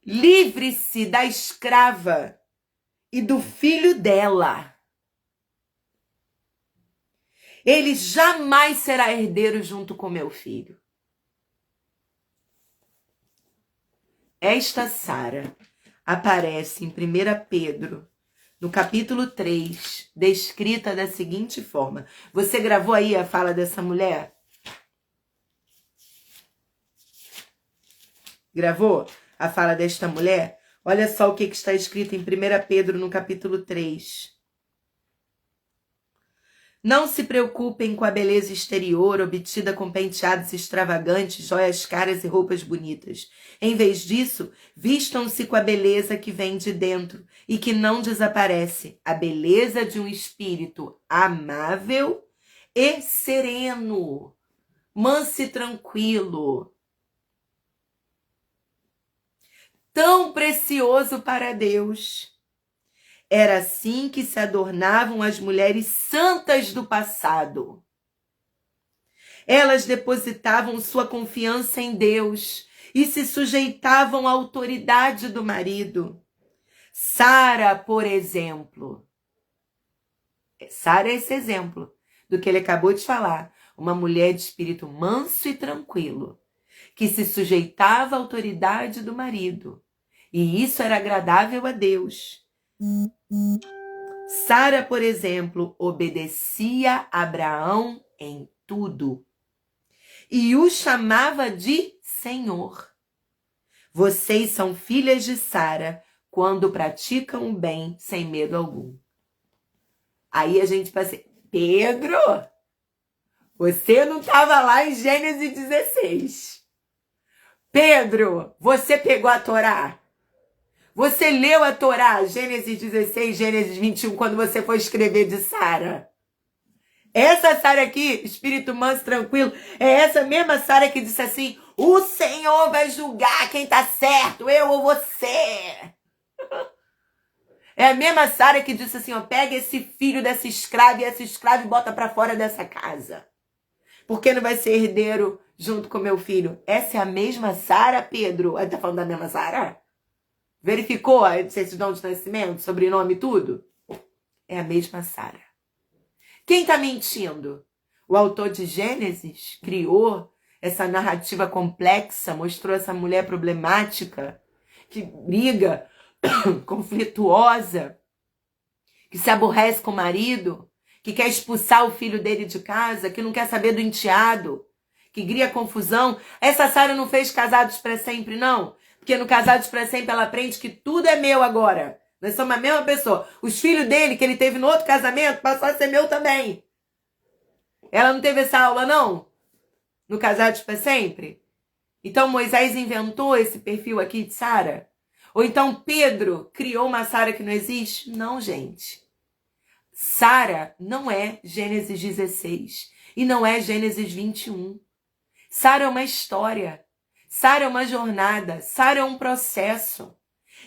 livre-se da escrava e do filho dela. Ele jamais será herdeiro junto com meu filho. Esta Sara aparece em 1 Pedro, no capítulo 3, descrita da seguinte forma. Você gravou aí a fala dessa mulher? Gravou a fala desta mulher? Olha só o que está escrito em 1 Pedro, no capítulo 3. Não se preocupem com a beleza exterior obtida com penteados extravagantes, joias caras e roupas bonitas. Em vez disso, vistam-se com a beleza que vem de dentro e que não desaparece, a beleza de um espírito amável e sereno, manso e tranquilo. Tão precioso para Deus. Era assim que se adornavam as mulheres santas do passado. Elas depositavam sua confiança em Deus e se sujeitavam à autoridade do marido. Sara, por exemplo. Sara é esse exemplo do que ele acabou de falar. Uma mulher de espírito manso e tranquilo, que se sujeitava à autoridade do marido. E isso era agradável a Deus. Sara, por exemplo, obedecia a Abraão em tudo e o chamava de Senhor. Vocês são filhas de Sara quando praticam o bem sem medo algum. Aí a gente pensa, Pedro, você não estava lá em Gênesis 16. Pedro, você pegou a Torá? Você leu a Torá, Gênesis 16, Gênesis 21, quando você foi escrever de Sara? Essa Sara aqui, espírito manso, tranquilo, é essa mesma Sara que disse assim, o Senhor vai julgar quem tá certo, eu ou você. É a mesma Sara que disse assim, ó, pega esse filho dessa escrava e essa escrava e bota pra fora dessa casa. Porque não vai ser herdeiro junto com meu filho. Essa é a mesma Sara, Pedro? Ele tá falando da mesma Sara? Verificou a certidão de nascimento, sobrenome e tudo? É a mesma Sara. Quem está mentindo? O autor de Gênesis criou essa narrativa complexa, mostrou essa mulher problemática, que briga, conflituosa, que se aborrece com o marido, que quer expulsar o filho dele de casa, que não quer saber do enteado, que cria confusão. Essa Sara não fez Casados para Sempre, não. Porque no Casados para Sempre ela aprende que tudo é meu agora. Nós somos a mesma pessoa. Os filhos dele, que ele teve no outro casamento, passou a ser meu também. Ela não teve essa aula, não? No Casados para Sempre? Então Moisés inventou esse perfil aqui de Sara? Ou então Pedro criou uma Sara que não existe? Não, gente. Sara não é Gênesis 16. E não é Gênesis 21. Sara é uma história. Sara é uma jornada, Sara é um processo.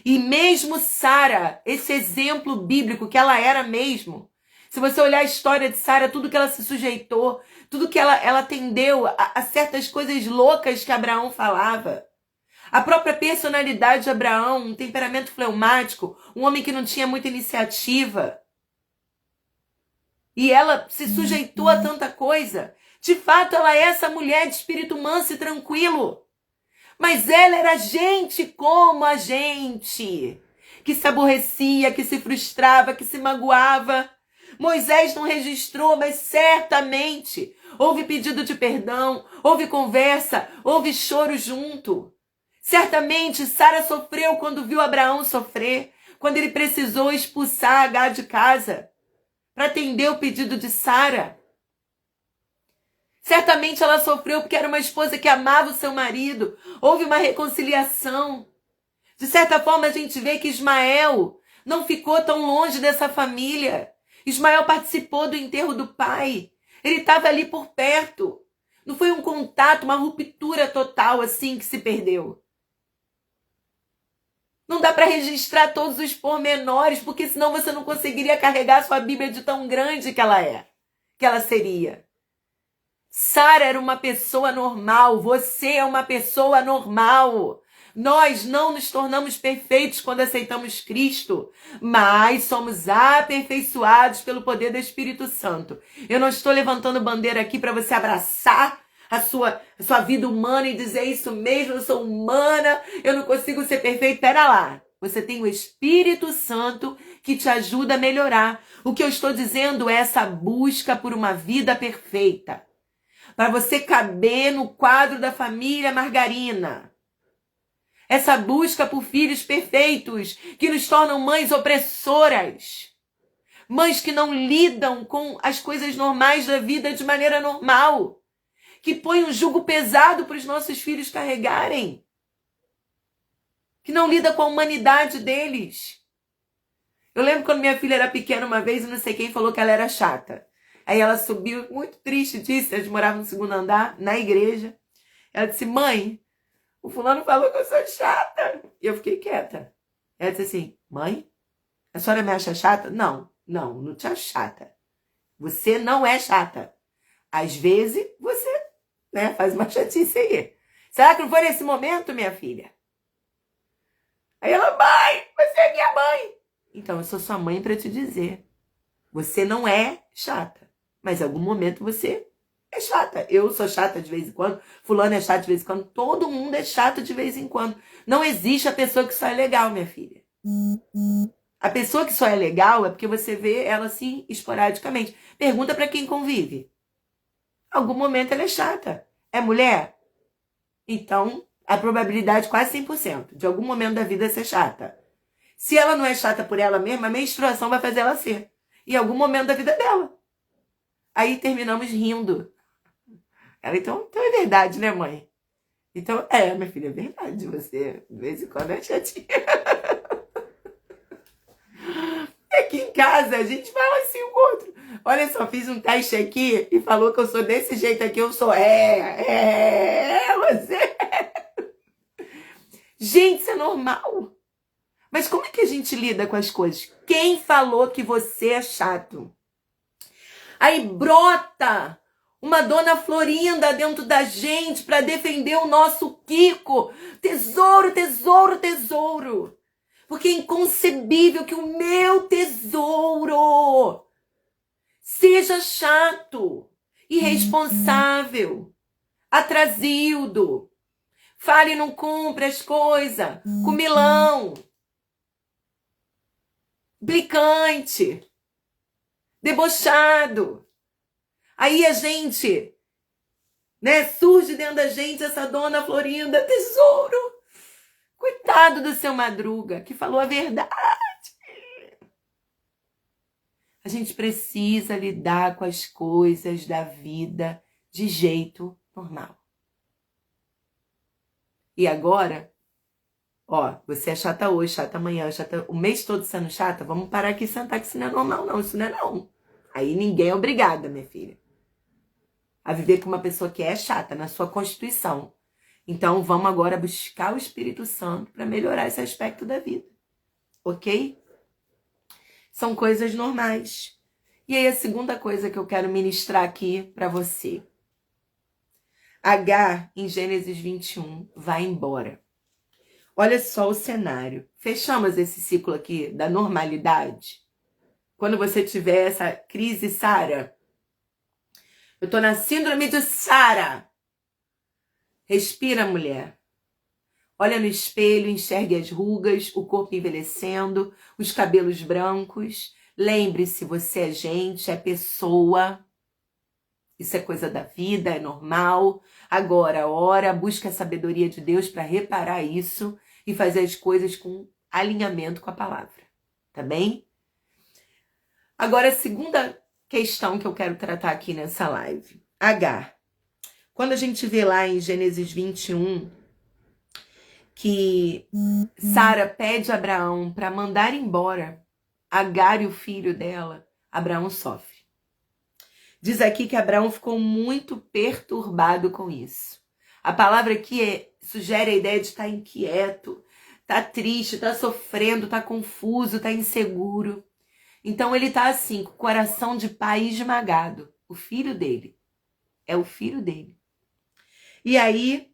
E mesmo Sara, esse exemplo bíblico que ela era mesmo, se você olhar a história de Sara, tudo que ela se sujeitou, tudo que ela atendeu a certas coisas loucas que Abraão falava. A própria personalidade de Abraão, um temperamento fleumático, um homem que não tinha muita iniciativa. E ela se sujeitou a tanta coisa. De fato, ela é essa mulher de espírito manso e tranquilo. Mas ela era gente como a gente, que se aborrecia, que se frustrava, que se magoava. Moisés não registrou, mas certamente houve pedido de perdão, houve conversa, houve choro junto. Certamente Sara sofreu quando viu Abraão sofrer, quando ele precisou expulsar Agar de casa para atender o pedido de Sara. Certamente ela sofreu porque era uma esposa que amava o seu marido. Houve uma reconciliação. De certa forma, a gente vê que Ismael não ficou tão longe dessa família. Ismael participou do enterro do pai. Ele estava ali por perto. Não foi um contato, uma ruptura total assim que se perdeu. Não dá para registrar todos os pormenores, porque senão você não conseguiria carregar sua Bíblia de tão grande que ela seria. Sara era uma pessoa normal, você é uma pessoa normal. Nós não nos tornamos perfeitos quando aceitamos Cristo, mas somos aperfeiçoados pelo poder do Espírito Santo. Eu não estou levantando bandeira aqui para você abraçar a sua vida humana e dizer isso mesmo, eu sou humana, eu não consigo ser perfeito. Pera lá, você tem o Espírito Santo que te ajuda a melhorar. O que eu estou dizendo é essa busca por uma vida perfeita. Para você caber no quadro da família Margarina. Essa busca por filhos perfeitos que nos tornam mães opressoras. Mães que não lidam com as coisas normais da vida de maneira normal. Que põem um jugo pesado para os nossos filhos carregarem. Que não lida com a humanidade deles. Eu lembro quando minha filha era pequena uma vez e não sei quem falou que ela era chata. Aí ela subiu, muito triste disso, a gente morava no segundo andar, na igreja. Ela disse, mãe, o fulano falou que eu sou chata. E eu fiquei quieta. Ela disse assim, mãe, a senhora me acha chata? Não te acho chata. Você não é chata. Às vezes, você, né, faz uma chatice aí. Será que não foi nesse momento, minha filha? Aí ela, mãe, você é minha mãe. Então, eu sou sua mãe para te dizer. Você não é chata. Mas em algum momento você é chata. Eu sou chata de vez em quando. Fulano é chato de vez em quando. Todo mundo é chato de vez em quando. Não existe a pessoa que só é legal, minha filha. A pessoa que só é legal é porque você vê ela assim esporadicamente. Pergunta para quem convive. Em algum momento ela é chata. É mulher? Então, a probabilidade é quase 100% de algum momento da vida ser chata. Se ela não é chata por ela mesma, a menstruação vai fazer ela ser. Em algum momento da vida dela. Aí terminamos rindo. Ela, então é verdade, né, mãe? Então, minha filha, é verdade. Você, de vez em quando, é chatinha. Aqui em casa, a gente fala assim um com o outro. Olha só, fiz um teste aqui e falou que eu sou desse jeito aqui. Eu sou, você. Gente, isso é normal. Mas como é que a gente lida com as coisas? Quem falou que você é chato? Aí brota uma dona Florinda dentro da gente para defender o nosso Kiko. Tesouro, tesouro, tesouro. Porque é inconcebível que o meu tesouro seja chato, irresponsável, atrasildo, fale e não cumpre as coisas, comilão, implicante, debochado. Aí a gente, né, surge dentro da gente essa dona Florinda, tesouro. Coitado do seu Madruga, que falou a verdade. A gente precisa lidar com as coisas da vida de jeito normal. E agora, você é chata hoje, chata amanhã, chata o mês todo sendo chata, vamos parar aqui e sentar que isso não é normal, não. Isso não é não. Aí ninguém é obrigada, minha filha, a viver com uma pessoa que é chata na sua constituição. Então, vamos agora buscar o Espírito Santo para melhorar esse aspecto da vida. Ok? São coisas normais. E aí, a segunda coisa que eu quero ministrar aqui para você. Agar, em Gênesis 21, vai embora. Olha só o cenário. Fechamos esse ciclo aqui da normalidade. Quando você tiver essa crise, Sara, eu tô na síndrome de Sara. Respira, mulher. Olha no espelho, enxergue as rugas, o corpo envelhecendo, os cabelos brancos. Lembre-se, você é gente, é pessoa. Isso é coisa da vida, é normal. Agora, ora, busca a sabedoria de Deus para reparar isso e fazer as coisas com alinhamento com a palavra. Tá bem? Agora, a segunda questão que eu quero tratar aqui nessa live. Agar. Quando a gente vê lá em Gênesis 21, que Sara pede a Abraão para mandar embora Agar e o filho dela, Abraão sofre. Diz aqui que Abraão ficou muito perturbado com isso. A palavra aqui sugere a ideia de estar inquieto, estar triste, estar sofrendo, estar confuso, estar inseguro. Então ele está assim, com o coração de pai esmagado. O filho dele. É o filho dele. E aí,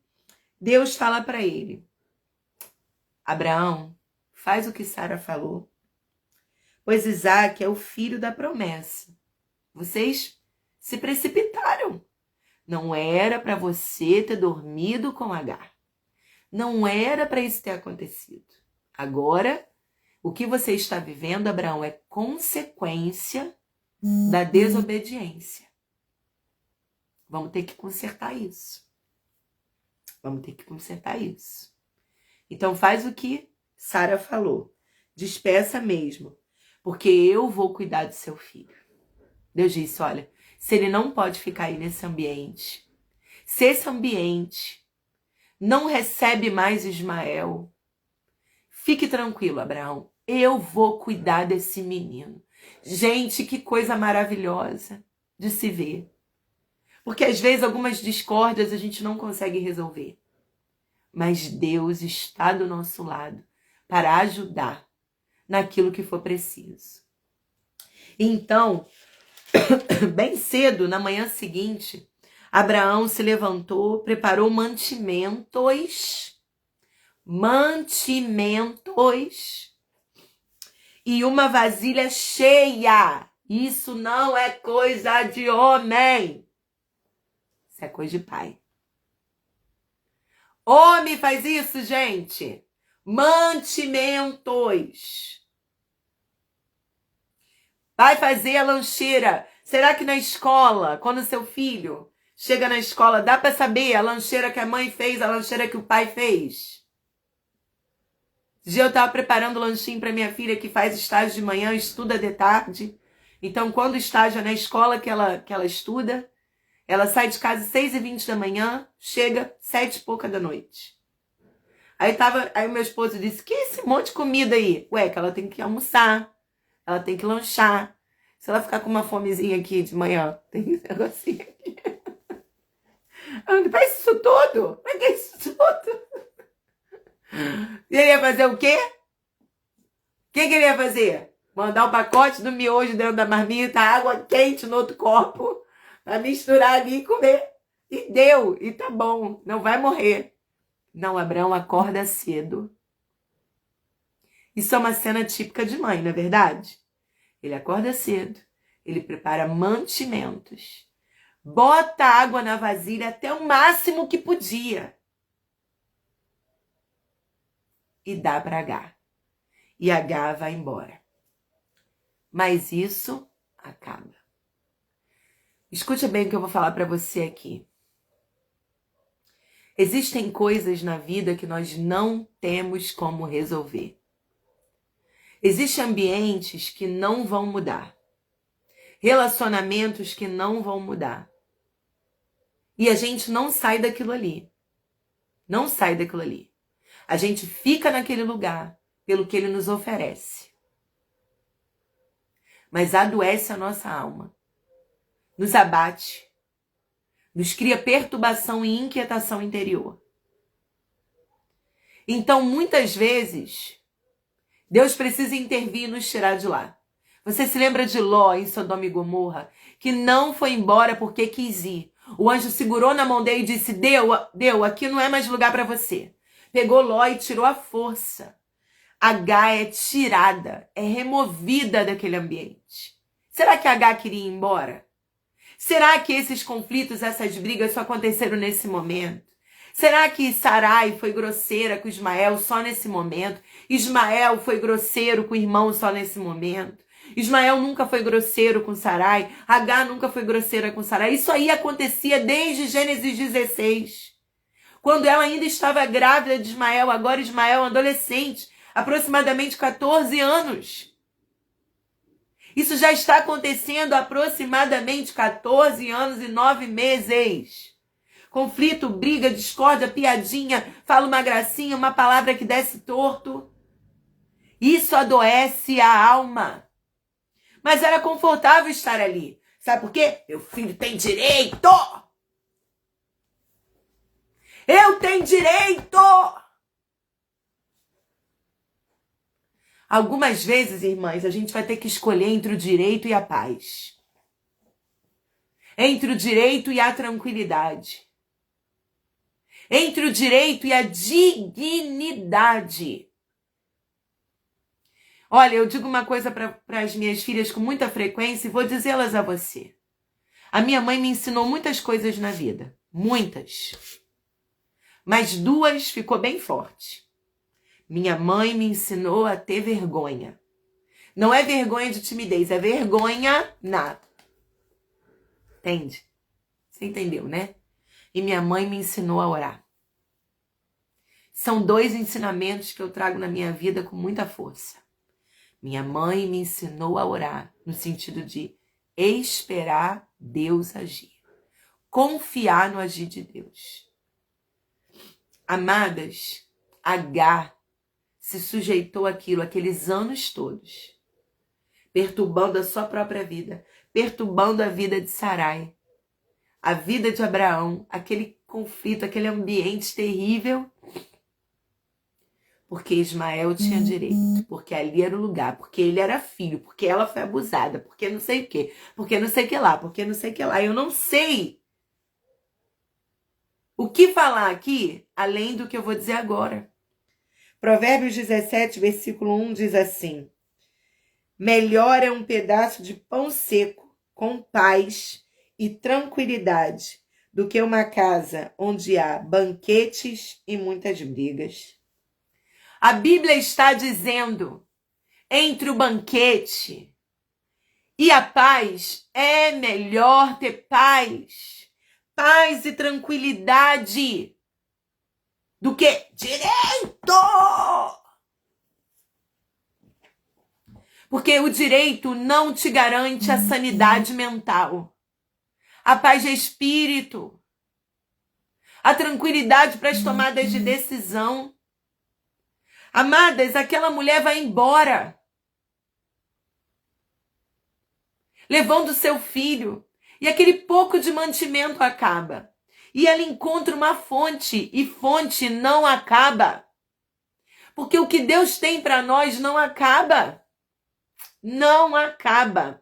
Deus fala para ele: Abraão, faz o que Sara falou, pois Isaac é o filho da promessa. Vocês se precipitaram. Não era para você ter dormido com Agar. Não era para isso ter acontecido. Agora, o que você está vivendo, Abraão, é consequência da desobediência. Vamos ter que consertar isso. Vamos ter que consertar isso. Então faz o que Sara falou. Despeça mesmo, porque eu vou cuidar do seu filho. Deus disse, olha, se ele não pode ficar aí nesse ambiente, se esse ambiente não recebe mais Ismael, fique tranquilo, Abraão, eu vou cuidar desse menino. Gente, que coisa maravilhosa de se ver. Porque às vezes algumas discórdias a gente não consegue resolver. Mas Deus está do nosso lado para ajudar naquilo que for preciso. Então, bem cedo, na manhã seguinte, Abraão se levantou, preparou mantimentos e uma vasilha cheia. Isso não é coisa de homem. Isso é coisa de pai. Homem faz isso, gente. Mantimentos. Vai fazer a lancheira. Será que na escola, quando seu filho chega na escola, dá para saber a lancheira que a mãe fez, a lancheira que o pai fez? Esse dia eu estava preparando lanchinho para minha filha que faz estágio de manhã, estuda de tarde. Então, quando estágio é na escola que ela estuda, ela sai de casa às 6h20 da manhã, chega 7h pouca da noite. Aí o meu esposo disse, que esse monte de comida aí? Ué, que ela tem que almoçar, ela tem que lanchar. Se ela ficar com uma fomezinha aqui de manhã, tem esse negocinho aqui. Faz isso tudo? Pra que isso tudo? Ele ia fazer o quê? O que ele ia fazer? Mandar um pacote do miojo dentro da marmita, água quente no outro copo, pra misturar ali e comer. E deu, e tá bom, não vai morrer. Não, Abraão acorda cedo. Isso é uma cena típica de mãe, não é verdade? Ele acorda cedo, ele prepara mantimentos, bota água na vasilha até o máximo que podia e dá para H. E H vai embora. Mas isso acaba. Escute bem o que eu vou falar para você aqui. Existem coisas na vida que nós não temos como resolver. Existem ambientes que não vão mudar. Relacionamentos que não vão mudar. E a gente não sai daquilo ali. Não sai daquilo ali. A gente fica naquele lugar pelo que ele nos oferece. Mas adoece a nossa alma. Nos abate. Nos cria perturbação e inquietação interior. Então, muitas vezes, Deus precisa intervir e nos tirar de lá. Você se lembra de Ló em Sodoma e Gomorra, que não foi embora porque quis ir. O anjo segurou na mão dele e disse, deu, aqui não é mais lugar para você. Pegou Ló e tirou à força. H é tirada, é removida daquele ambiente. Será que H queria ir embora? Será que esses conflitos, essas brigas só aconteceram nesse momento? Será que Sarai foi grosseira com Ismael só nesse momento? Ismael foi grosseiro com o irmão só nesse momento? Ismael nunca foi grosseiro com Sarai? H nunca foi grosseira com Sarai? Isso aí acontecia desde Gênesis 16. Quando ela ainda estava grávida de Ismael, agora Ismael é um adolescente, aproximadamente 14 anos. Isso já está acontecendo há aproximadamente 14 anos e 9 meses. Conflito, briga, discórdia, piadinha, fala uma gracinha, uma palavra que desce torto. Isso adoece a alma. Mas era confortável estar ali. Sabe por quê? Meu filho tem direito! Eu tenho direito! Algumas vezes, irmãs, a gente vai ter que escolher entre o direito e a paz. Entre o direito e a tranquilidade. Entre o direito e a dignidade. Olha, eu digo uma coisa para as minhas filhas com muita frequência e vou dizê-las a você. A minha mãe me ensinou muitas coisas na vida. Muitas. Mas duas ficou bem forte. Minha mãe me ensinou a ter vergonha. Não é vergonha de timidez, é vergonha nada. Entende? Você entendeu, né? E minha mãe me ensinou a orar. São 2 ensinamentos que eu trago na minha vida com muita força. Minha mãe me ensinou a orar no sentido de esperar Deus agir. Confiar no agir de Deus. Amadas, Agar se sujeitou àquilo, aqueles anos todos, perturbando a sua própria vida, perturbando a vida de Sarai, a vida de Abraão, aquele conflito, aquele ambiente terrível, porque Ismael tinha direito, porque ali era o lugar, porque ele era filho, porque ela foi abusada, porque não sei o quê, porque não sei o que lá, porque não sei o que lá. Eu não sei o que falar aqui, além do que eu vou dizer agora. Provérbios 17, versículo 1 diz assim: melhor é um pedaço de pão seco, com paz e tranquilidade, do que uma casa onde há banquetes e muitas brigas. A Bíblia está dizendo, entre o banquete e a paz, é melhor ter paz, paz e tranquilidade, do que direito. Porque o direito não te garante a sanidade mental, a paz de espírito, a tranquilidade para as tomadas de decisão. Amadas, aquela mulher vai embora, levando seu filho, e aquele pouco de mantimento acaba. E ela encontra uma fonte, e fonte não acaba. Porque o que Deus tem para nós não acaba. Não acaba.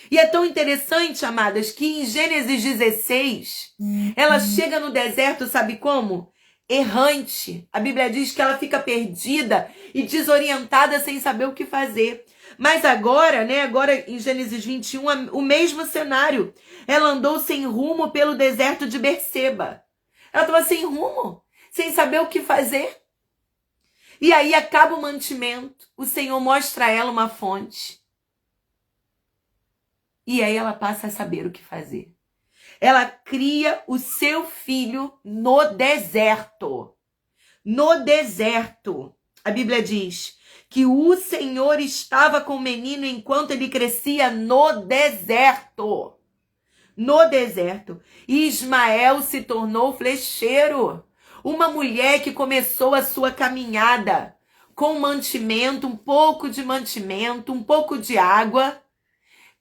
E é tão interessante, amadas, que em Gênesis 16, ela chega no deserto, sabe como? Errante. A Bíblia diz que ela fica perdida e desorientada sem saber o que fazer. Mas agora, agora em Gênesis 21, o mesmo cenário. Ela andou sem rumo pelo deserto de Berseba. Ela estava sem rumo, sem saber o que fazer. E aí acaba o mantimento. O Senhor mostra a ela uma fonte. E aí ela passa a saber o que fazer. Ela cria o seu filho no deserto. No deserto. A Bíblia diz que o Senhor estava com o menino enquanto ele crescia no deserto. No deserto. E Ismael se tornou flecheiro. Uma mulher que começou a sua caminhada com mantimento, um pouco de mantimento, um pouco de água,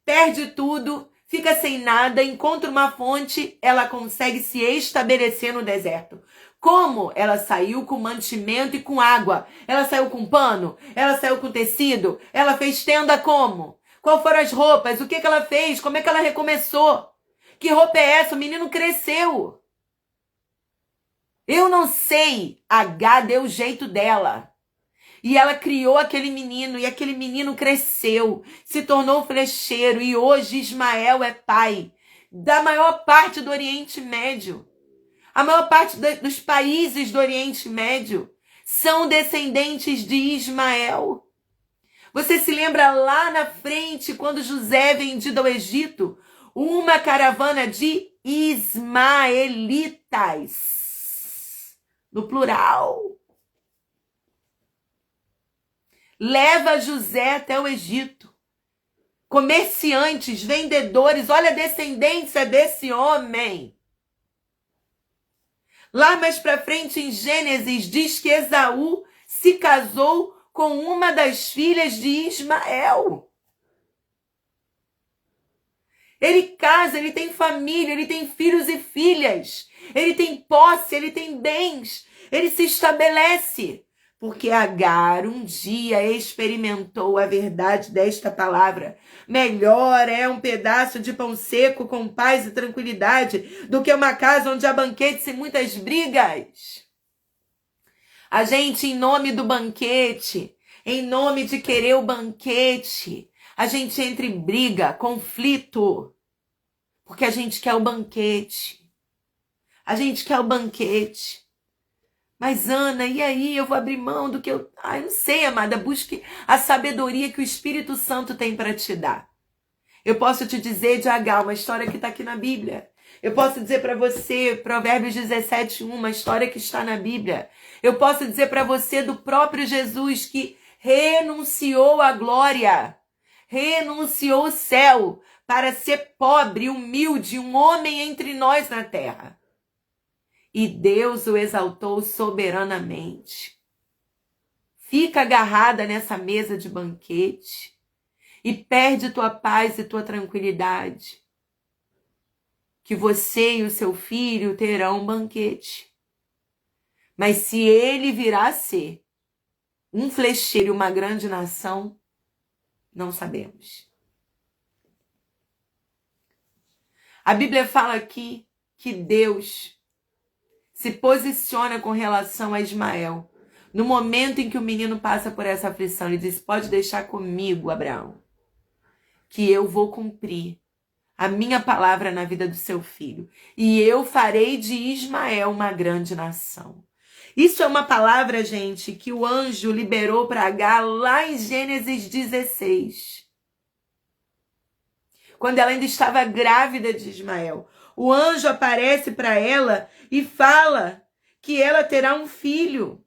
perde tudo, fica sem nada, encontra uma fonte, ela consegue se estabelecer no deserto. Como? Ela saiu com mantimento e com água. Ela saiu com pano? Ela saiu com tecido? Ela fez tenda como? Qual foram as roupas? O que ela fez? Como é que ela recomeçou? Que roupa é essa? O menino cresceu. Eu não sei. H deu o jeito dela. E ela criou aquele menino, e aquele menino cresceu, se tornou flecheiro, e hoje Ismael é pai da maior parte do Oriente Médio. A maior parte dos países do Oriente Médio são descendentes de Ismael. Você se lembra lá na frente, quando José é vendido ao Egito, uma caravana de ismaelitas, no plural, leva José até o Egito. Comerciantes, vendedores, olha a descendência desse homem. Lá mais para frente em Gênesis diz que Esaú se casou com uma das filhas de Ismael. Ele casa, ele tem família, ele tem filhos e filhas. Ele tem posse, ele tem bens. Ele se estabelece. Porque Agar um dia experimentou a verdade desta palavra. Melhor é um pedaço de pão seco com paz e tranquilidade do que uma casa onde há banquetes e muitas brigas. A gente, em nome do banquete, em nome de querer o banquete, a gente entra em briga, conflito, porque a gente quer o banquete. A gente quer o banquete. Mas, Ana, e aí? Eu vou abrir mão do que eu... não sei, amada. Busque a sabedoria que o Espírito Santo tem para te dar. Eu posso te dizer de Agar, uma história que está aqui na Bíblia, Eu posso dizer para você, Provérbios 17:1, uma história que está na Bíblia. Eu posso dizer para você do próprio Jesus que renunciou à glória, renunciou ao céu para ser pobre, humilde, um homem entre nós na terra. E Deus o exaltou soberanamente. Fica agarrada nessa mesa de banquete e perde tua paz e tua tranquilidade. Que você e o seu filho terão um banquete. Mas se ele virá a ser um flecheiro e uma grande nação, não sabemos. A Bíblia fala aqui que Deus se posiciona com relação a Ismael. No momento em que o menino passa por essa aflição, ele diz: pode deixar comigo, Abraão, que eu vou cumprir a minha palavra na vida do seu filho. E eu farei de Ismael uma grande nação. Isso é uma palavra, gente, que o anjo liberou para Agar lá em Gênesis 16. Quando ela ainda estava grávida de Ismael. O anjo aparece para ela e fala que ela terá um filho.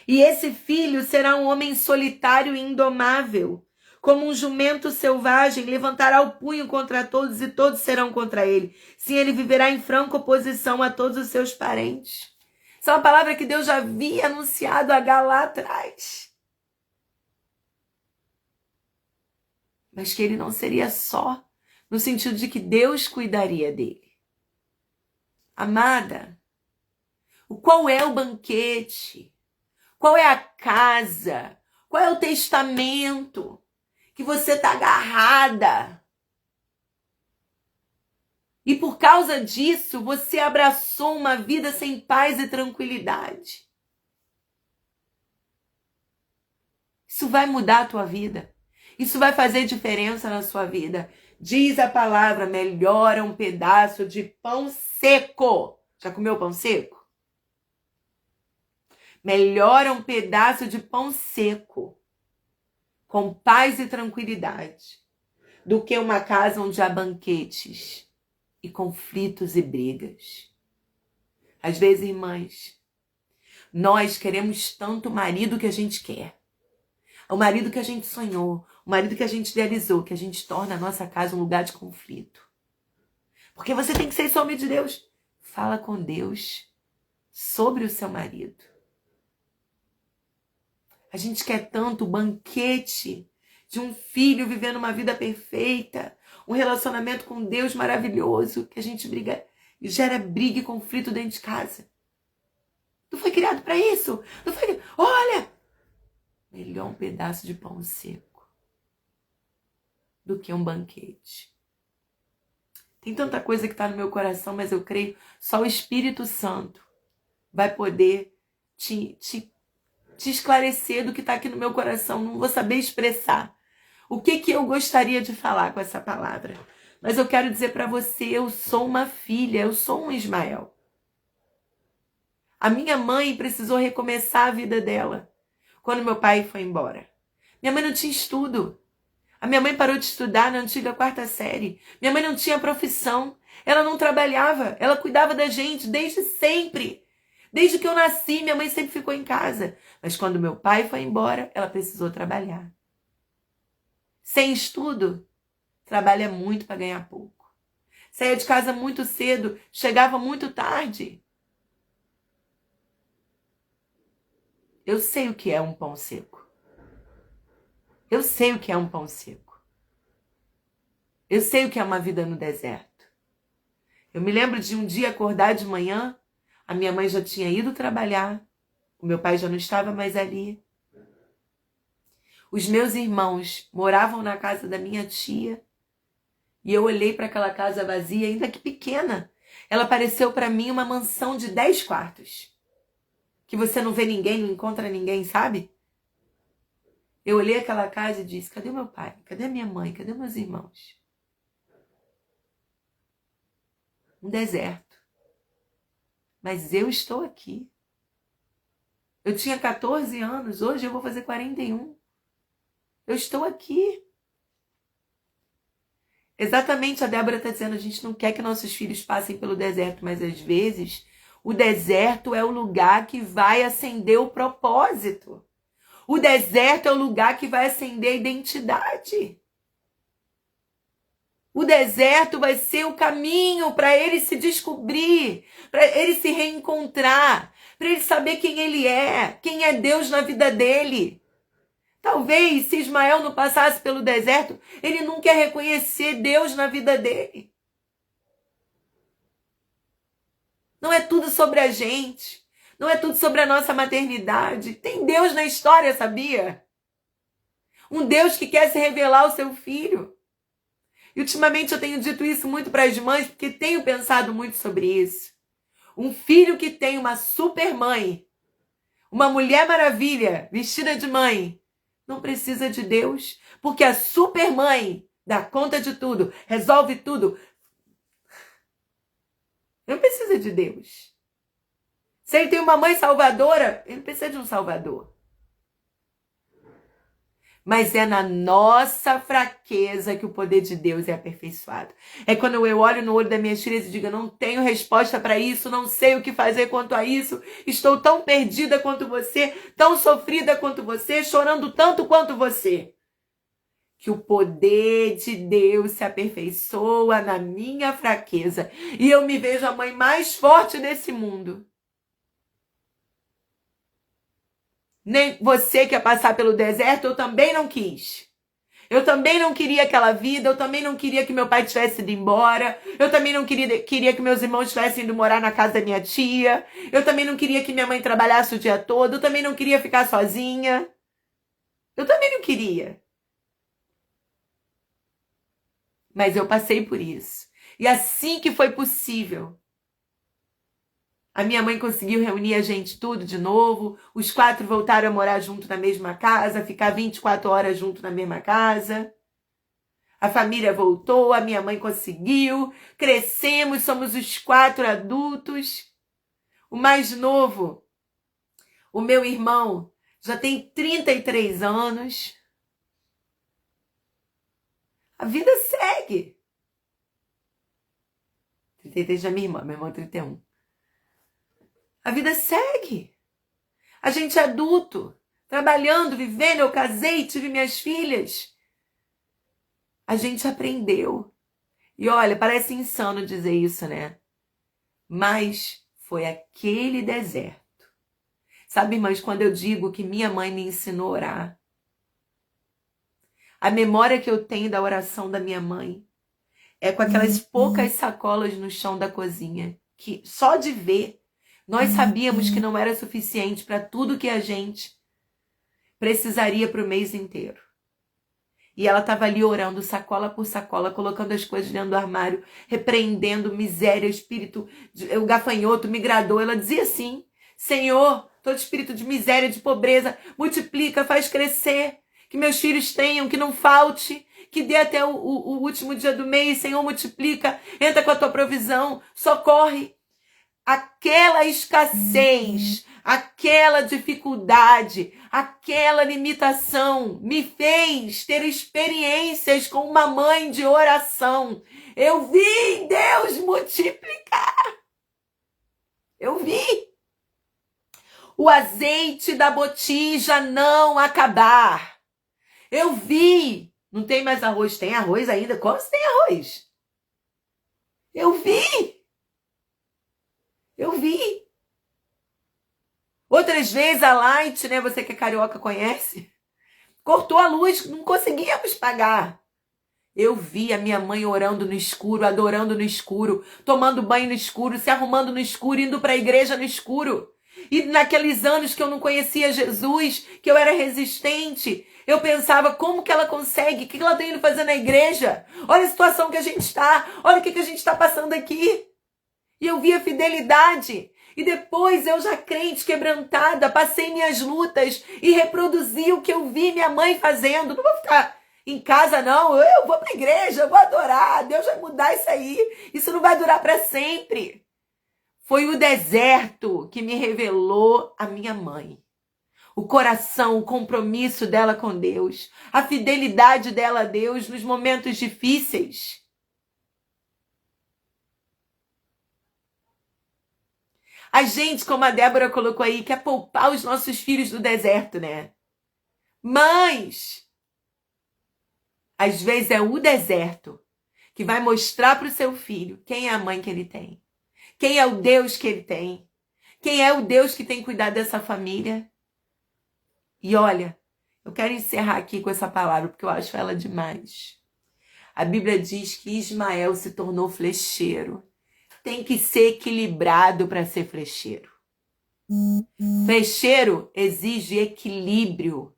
E esse filho será um homem solitário e indomável. Como um jumento selvagem, levantará o punho contra todos e todos serão contra ele. Sim, ele viverá em franca oposição a todos os seus parentes. Essa é uma palavra que Deus já havia anunciado a Agar lá atrás. Mas que ele não seria só, no sentido de que Deus cuidaria dele. Amada, qual é o banquete? Qual é a casa? Qual é o testamento que você está agarrada? E por causa disso, você abraçou uma vida sem paz e tranquilidade. Isso vai mudar a tua vida. Isso vai fazer diferença na sua vida. Diz a palavra, melhor é um pedaço de pão seco. Já comeu pão seco? Melhor é um pedaço de pão seco, com paz e tranquilidade, do que uma casa onde há banquetes e conflitos e brigas. Às vezes, irmãs, nós queremos tanto o marido que a gente quer, o marido que a gente sonhou, o marido que a gente idealizou, que a gente torna a nossa casa um lugar de conflito. Porque você tem que ser esse homem de Deus. Fala com Deus sobre o seu marido. A gente quer tanto o banquete de um filho vivendo uma vida perfeita, um relacionamento com Deus maravilhoso, que a gente briga, gera briga e conflito dentro de casa. Tu foi criado para isso? Não foi? Olha! Melhor um pedaço de pão seco do que um banquete. Tem tanta coisa que está no meu coração, mas eu creio só o Espírito Santo vai poder te esclarecer do que está aqui no meu coração. Não vou saber expressar o que eu gostaria de falar com essa palavra. Mas eu quero dizer para você, eu sou uma filha, eu sou um Ismael. A minha mãe precisou recomeçar a vida dela quando meu pai foi embora. Minha mãe não tinha estudo. A minha mãe parou de estudar na antiga 4ª série. Minha mãe não tinha profissão. Ela não trabalhava. Ela cuidava da gente desde sempre. Desde que eu nasci, minha mãe sempre ficou em casa. Mas quando meu pai foi embora, ela precisou trabalhar. Sem estudo, trabalha muito para ganhar pouco. Saía de casa muito cedo, chegava muito tarde. Eu sei o que é um pão seco. Eu sei o que é um pão seco. Eu sei o que é uma vida no deserto. Eu me lembro de um dia acordar de manhã, a minha mãe já tinha ido trabalhar, o meu pai já não estava mais ali. Os meus irmãos moravam na casa da minha tia e eu olhei para aquela casa vazia, ainda que pequena. Ela pareceu para mim uma mansão de 10 quartos. Que você não vê ninguém, não encontra ninguém, sabe? Eu olhei aquela casa e disse, cadê meu pai? Cadê minha mãe? Cadê meus irmãos? Um deserto. Mas eu estou aqui. Eu tinha 14 anos, hoje eu vou fazer 41. Eu estou aqui. Exatamente, a Débora está dizendo, a gente não quer que nossos filhos passem pelo deserto, mas às vezes o deserto é o lugar que vai acender o propósito. O deserto é o lugar que vai acender a identidade. O deserto vai ser o caminho para ele se descobrir, para ele se reencontrar, para ele saber quem é Deus na vida dele. Talvez, se Ismael não passasse pelo deserto, ele nunca ia reconhecer Deus na vida dele. Não é tudo sobre a gente. Não é tudo sobre a nossa maternidade. Tem Deus na história, sabia? Um Deus que quer se revelar ao seu filho. E ultimamente eu tenho dito isso muito para as mães, porque tenho pensado muito sobre isso. Um filho que tem uma super mãe, uma mulher maravilha, vestida de mãe, não precisa de Deus, porque a super mãe dá conta de tudo, resolve tudo. Não precisa de Deus. Se ele tem uma mãe salvadora, ele precisa de um salvador. Mas é na nossa fraqueza que o poder de Deus é aperfeiçoado. É quando eu olho no olho das minhas filhas e digo, não tenho resposta para isso, não sei o que fazer quanto a isso, estou tão perdida quanto você, tão sofrida quanto você, chorando tanto quanto você. Que o poder de Deus se aperfeiçoa na minha fraqueza. E eu me vejo a mãe mais forte desse mundo. Nem você quer passar pelo deserto, eu também não quis. Eu também não queria aquela vida, eu também não queria que meu pai tivesse ido embora, eu também não queria que meus irmãos tivessem ido morar na casa da minha tia, eu também não queria que minha mãe trabalhasse o dia todo, eu também não queria ficar sozinha. Eu também não queria. Mas eu passei por isso. E assim que foi possível, a minha mãe conseguiu reunir a gente tudo de novo. Os 4 voltaram a morar junto na mesma casa, ficar 24 horas junto na mesma casa. A família voltou, a minha mãe conseguiu. Crescemos, somos os 4 adultos. O mais novo, o meu irmão, já tem 33 anos. A vida segue. 33 da minha irmã 31. A vida segue. A gente é adulto, trabalhando, vivendo, eu casei, tive minhas filhas. A gente aprendeu. E olha, parece insano dizer isso, né? Mas foi aquele deserto. Sabe, irmãs, quando eu digo que minha mãe me ensinou a orar, a memória que eu tenho da oração da minha mãe é com aquelas poucas sacolas no chão da cozinha, que só de ver, nós sabíamos que não era suficiente para tudo que a gente precisaria para o mês inteiro. E ela estava ali orando, sacola por sacola, colocando as coisas dentro do armário, repreendendo miséria, espírito, o gafanhoto, migrador. Ela dizia assim, Senhor, todo espírito de miséria, de pobreza, multiplica, faz crescer, que meus filhos tenham, que não falte, que dê até o último dia do mês, Senhor, multiplica, entra com a tua provisão, socorre. Aquela escassez, aquela dificuldade, aquela limitação me fez ter experiências com uma mãe de oração. Eu vi Deus multiplicar. Eu vi. O azeite da botija não acabar. Eu vi. Não tem mais arroz. Tem arroz ainda? Como se tem arroz? Eu vi. Eu vi. Outras vezes a Light, né? Você que é carioca conhece. Cortou a luz, não conseguíamos pagar. Eu vi a minha mãe orando no escuro, adorando no escuro, tomando banho no escuro, se arrumando no escuro, indo para a igreja no escuro. E naqueles anos que eu não conhecia Jesus, que eu era resistente, eu pensava, como que ela consegue? O que ela tem indo fazer na igreja? Olha a situação que a gente está, olha o que a gente está passando aqui. E eu vi a fidelidade. E depois eu já crente, quebrantada, passei minhas lutas e reproduzi o que eu vi minha mãe fazendo. Não vou ficar em casa, não. Eu vou para a igreja, eu vou adorar. Deus vai mudar isso aí. Isso não vai durar para sempre. Foi o deserto que me revelou a minha mãe. O coração, o compromisso dela com Deus. A fidelidade dela a Deus nos momentos difíceis. A gente, como a Débora colocou aí, quer poupar os nossos filhos do deserto, né? Mas, às vezes é o deserto que vai mostrar para o seu filho quem é a mãe que ele tem. Quem é o Deus que ele tem. Quem é o Deus que tem cuidado dessa família. E olha, eu quero encerrar aqui com essa palavra, porque eu acho ela demais. A Bíblia diz que Ismael se tornou flecheiro. Tem que ser equilibrado para ser flecheiro. Flecheiro exige equilíbrio.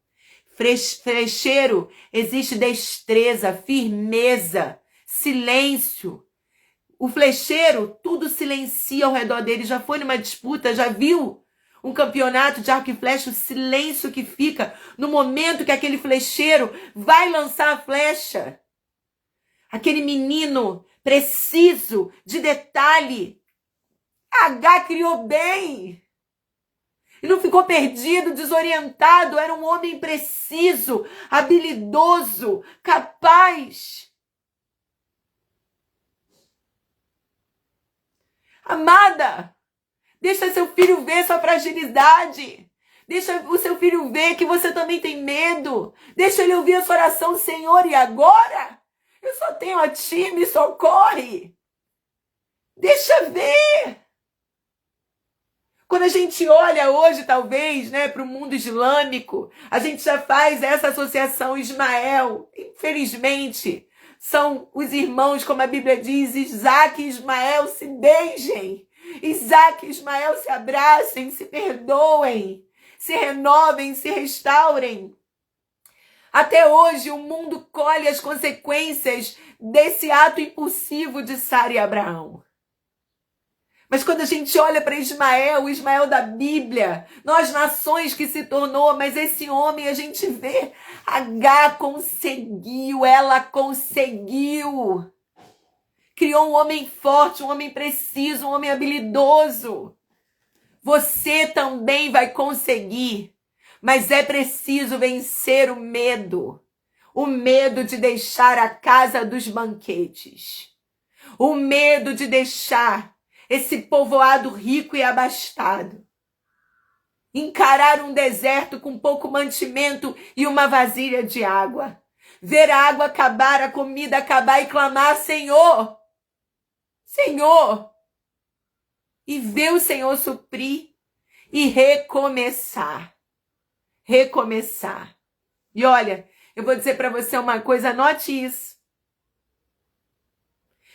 Flecheiro exige destreza, firmeza, silêncio. O flecheiro, tudo silencia ao redor dele. Já foi numa disputa, já viu um campeonato de arco e flecha, o silêncio que fica no momento que aquele flecheiro vai lançar a flecha. Aquele menino preciso de detalhe. H criou bem. E não ficou perdido, desorientado. Era um homem preciso, habilidoso, capaz. Amada, deixa seu filho ver sua fragilidade. Deixa o seu filho ver que você também tem medo. Deixa ele ouvir a sua oração, Senhor, e agora? Eu só tenho a ti, me socorre. Deixa ver. Quando a gente olha hoje, talvez, né, para o mundo islâmico, a gente já faz essa associação Ismael. Infelizmente, são os irmãos, como a Bíblia diz, Isaac e Ismael se beijem. Isaac e Ismael se abracem, se perdoem, se renovem, se restaurem. Até hoje, o mundo colhe as consequências desse ato impulsivo de Sara e Abraão. Mas quando a gente olha para Ismael, o Ismael da Bíblia, nós nações que se tornou, mas esse homem a gente vê, H conseguiu, ela conseguiu. Criou um homem forte, um homem preciso, um homem habilidoso. Você também vai conseguir, mas é preciso vencer o medo de deixar a casa dos banquetes, o medo de deixar esse povoado rico e abastado, encarar um deserto com pouco mantimento e uma vasilha de água, ver a água acabar, a comida acabar e clamar, Senhor, Senhor, e ver o Senhor suprir e recomeçar. Recomeçar. E olha, eu vou dizer para você uma coisa, anote isso.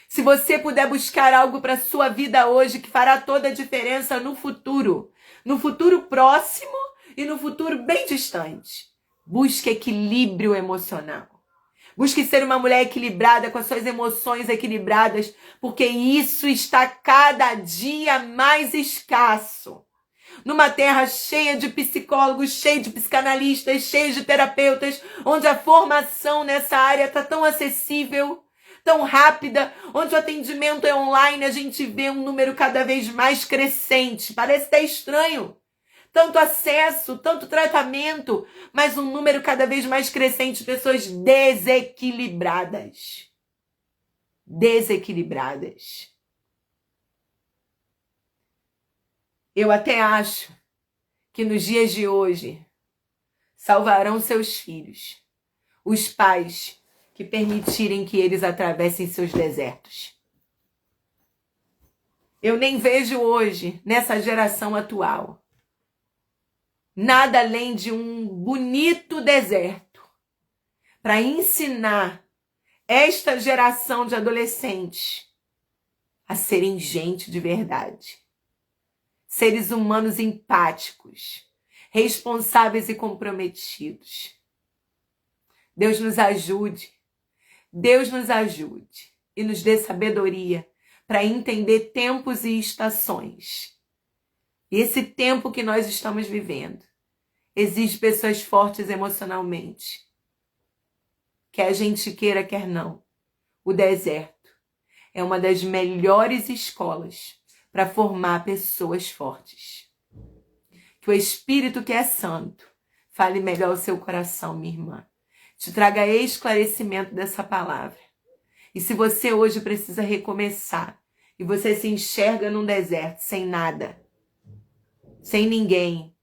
Se você puder buscar algo para a sua vida hoje que fará toda a diferença no futuro próximo e no futuro bem distante, busque equilíbrio emocional. Busque ser uma mulher equilibrada, com as suas emoções equilibradas, porque isso está cada dia mais escasso. Numa terra cheia de psicólogos, cheia de psicanalistas, cheia de terapeutas, onde a formação nessa área está tão acessível, tão rápida, onde o atendimento é online, a gente vê um número cada vez mais crescente. Parece até estranho. Tanto acesso, tanto tratamento, mas um número cada vez mais crescente de pessoas desequilibradas. Desequilibradas. Eu até acho que nos dias de hoje salvarão seus filhos, os pais que permitirem que eles atravessem seus desertos. Eu nem vejo hoje, nessa geração atual, nada além de um bonito deserto para ensinar esta geração de adolescentes a serem gente de verdade. Seres humanos empáticos, responsáveis e comprometidos. Deus nos ajude. Deus nos ajude e nos dê sabedoria para entender tempos e estações. E esse tempo que nós estamos vivendo exige pessoas fortes emocionalmente. Quer a gente queira, quer não. O deserto é uma das melhores escolas para formar pessoas fortes. Que o Espírito que é santo fale melhor o seu coração, minha irmã. Te traga esclarecimento dessa palavra. E se você hoje precisa recomeçar e você se enxerga num deserto sem nada, sem ninguém.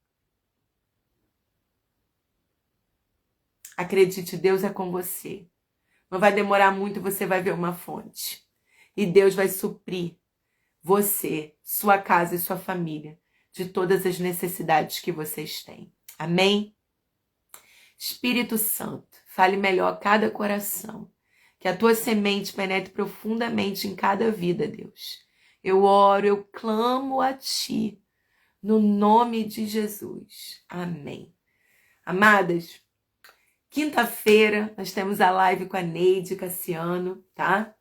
Acredite, Deus é com você. Não vai demorar muito, você vai ver uma fonte. E Deus vai suprir você, sua casa e sua família de todas as necessidades que vocês têm. Amém? Espírito Santo, fale melhor a cada coração. Que a tua semente penetre profundamente em cada vida, Deus. Eu oro, eu clamo a ti, no nome de Jesus. Amém. Amadas, quinta-feira nós temos a live com a Neide Cassiano, tá?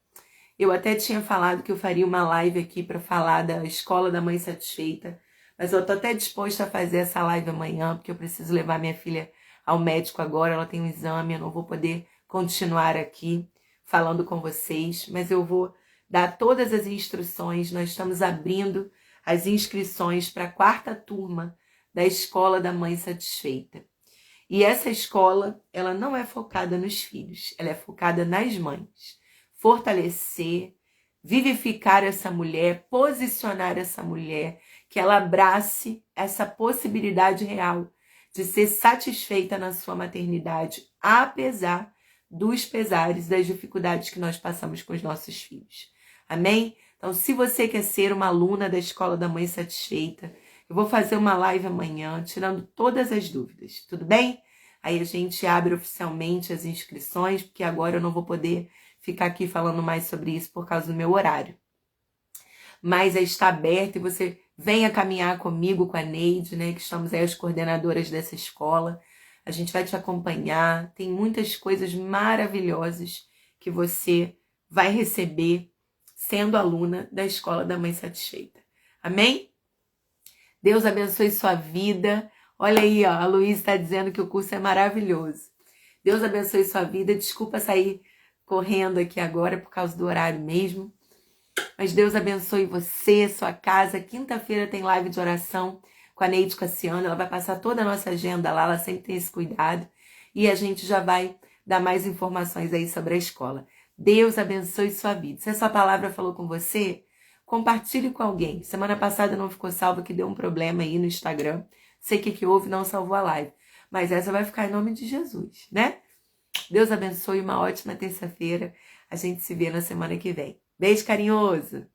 Eu até tinha falado que eu faria uma live aqui para falar da Escola da Mãe Satisfeita, mas eu tô até disposta a fazer essa live amanhã, porque eu preciso levar minha filha ao médico agora, ela tem um exame, eu não vou poder continuar aqui falando com vocês, mas eu vou dar todas as instruções. Nós estamos abrindo as inscrições para a 4ª turma da Escola da Mãe Satisfeita. E essa escola, ela não é focada nos filhos, ela é focada nas mães. Fortalecer, vivificar essa mulher, posicionar essa mulher, que ela abrace essa possibilidade real de ser satisfeita na sua maternidade, apesar dos pesares, das dificuldades que nós passamos com os nossos filhos. Amém? Então, se você quer ser uma aluna da Escola da Mãe Satisfeita, eu vou fazer uma live amanhã, tirando todas as dúvidas, tudo bem? Aí a gente abre oficialmente as inscrições, porque agora eu não vou poder ficar aqui falando mais sobre isso por causa do meu horário. Mas está aberto e você venha caminhar comigo, com a Neide, né? Que estamos aí as coordenadoras dessa escola. A gente vai te acompanhar. Tem muitas coisas maravilhosas que você vai receber sendo aluna da Escola da Mãe Satisfeita. Amém? Deus abençoe sua vida. Olha aí, ó, a Luísa está dizendo que o curso é maravilhoso. Deus abençoe sua vida. Desculpa sair correndo aqui agora por causa do horário mesmo. Mas Deus abençoe você, sua casa. Quinta-feira tem live de oração com a Neide Cassiano. Ela vai passar toda a nossa agenda lá, ela sempre tem esse cuidado. E a gente já vai dar mais informações aí sobre a escola. Deus abençoe sua vida. Se essa palavra falou com você, compartilhe com alguém. Semana passada não ficou salva, que deu um problema aí no Instagram. Sei que houve, não salvou a live. Mas essa vai ficar em nome de Jesus, né? Deus abençoe, uma ótima terça-feira. A gente se vê na semana que vem. Beijo carinhoso!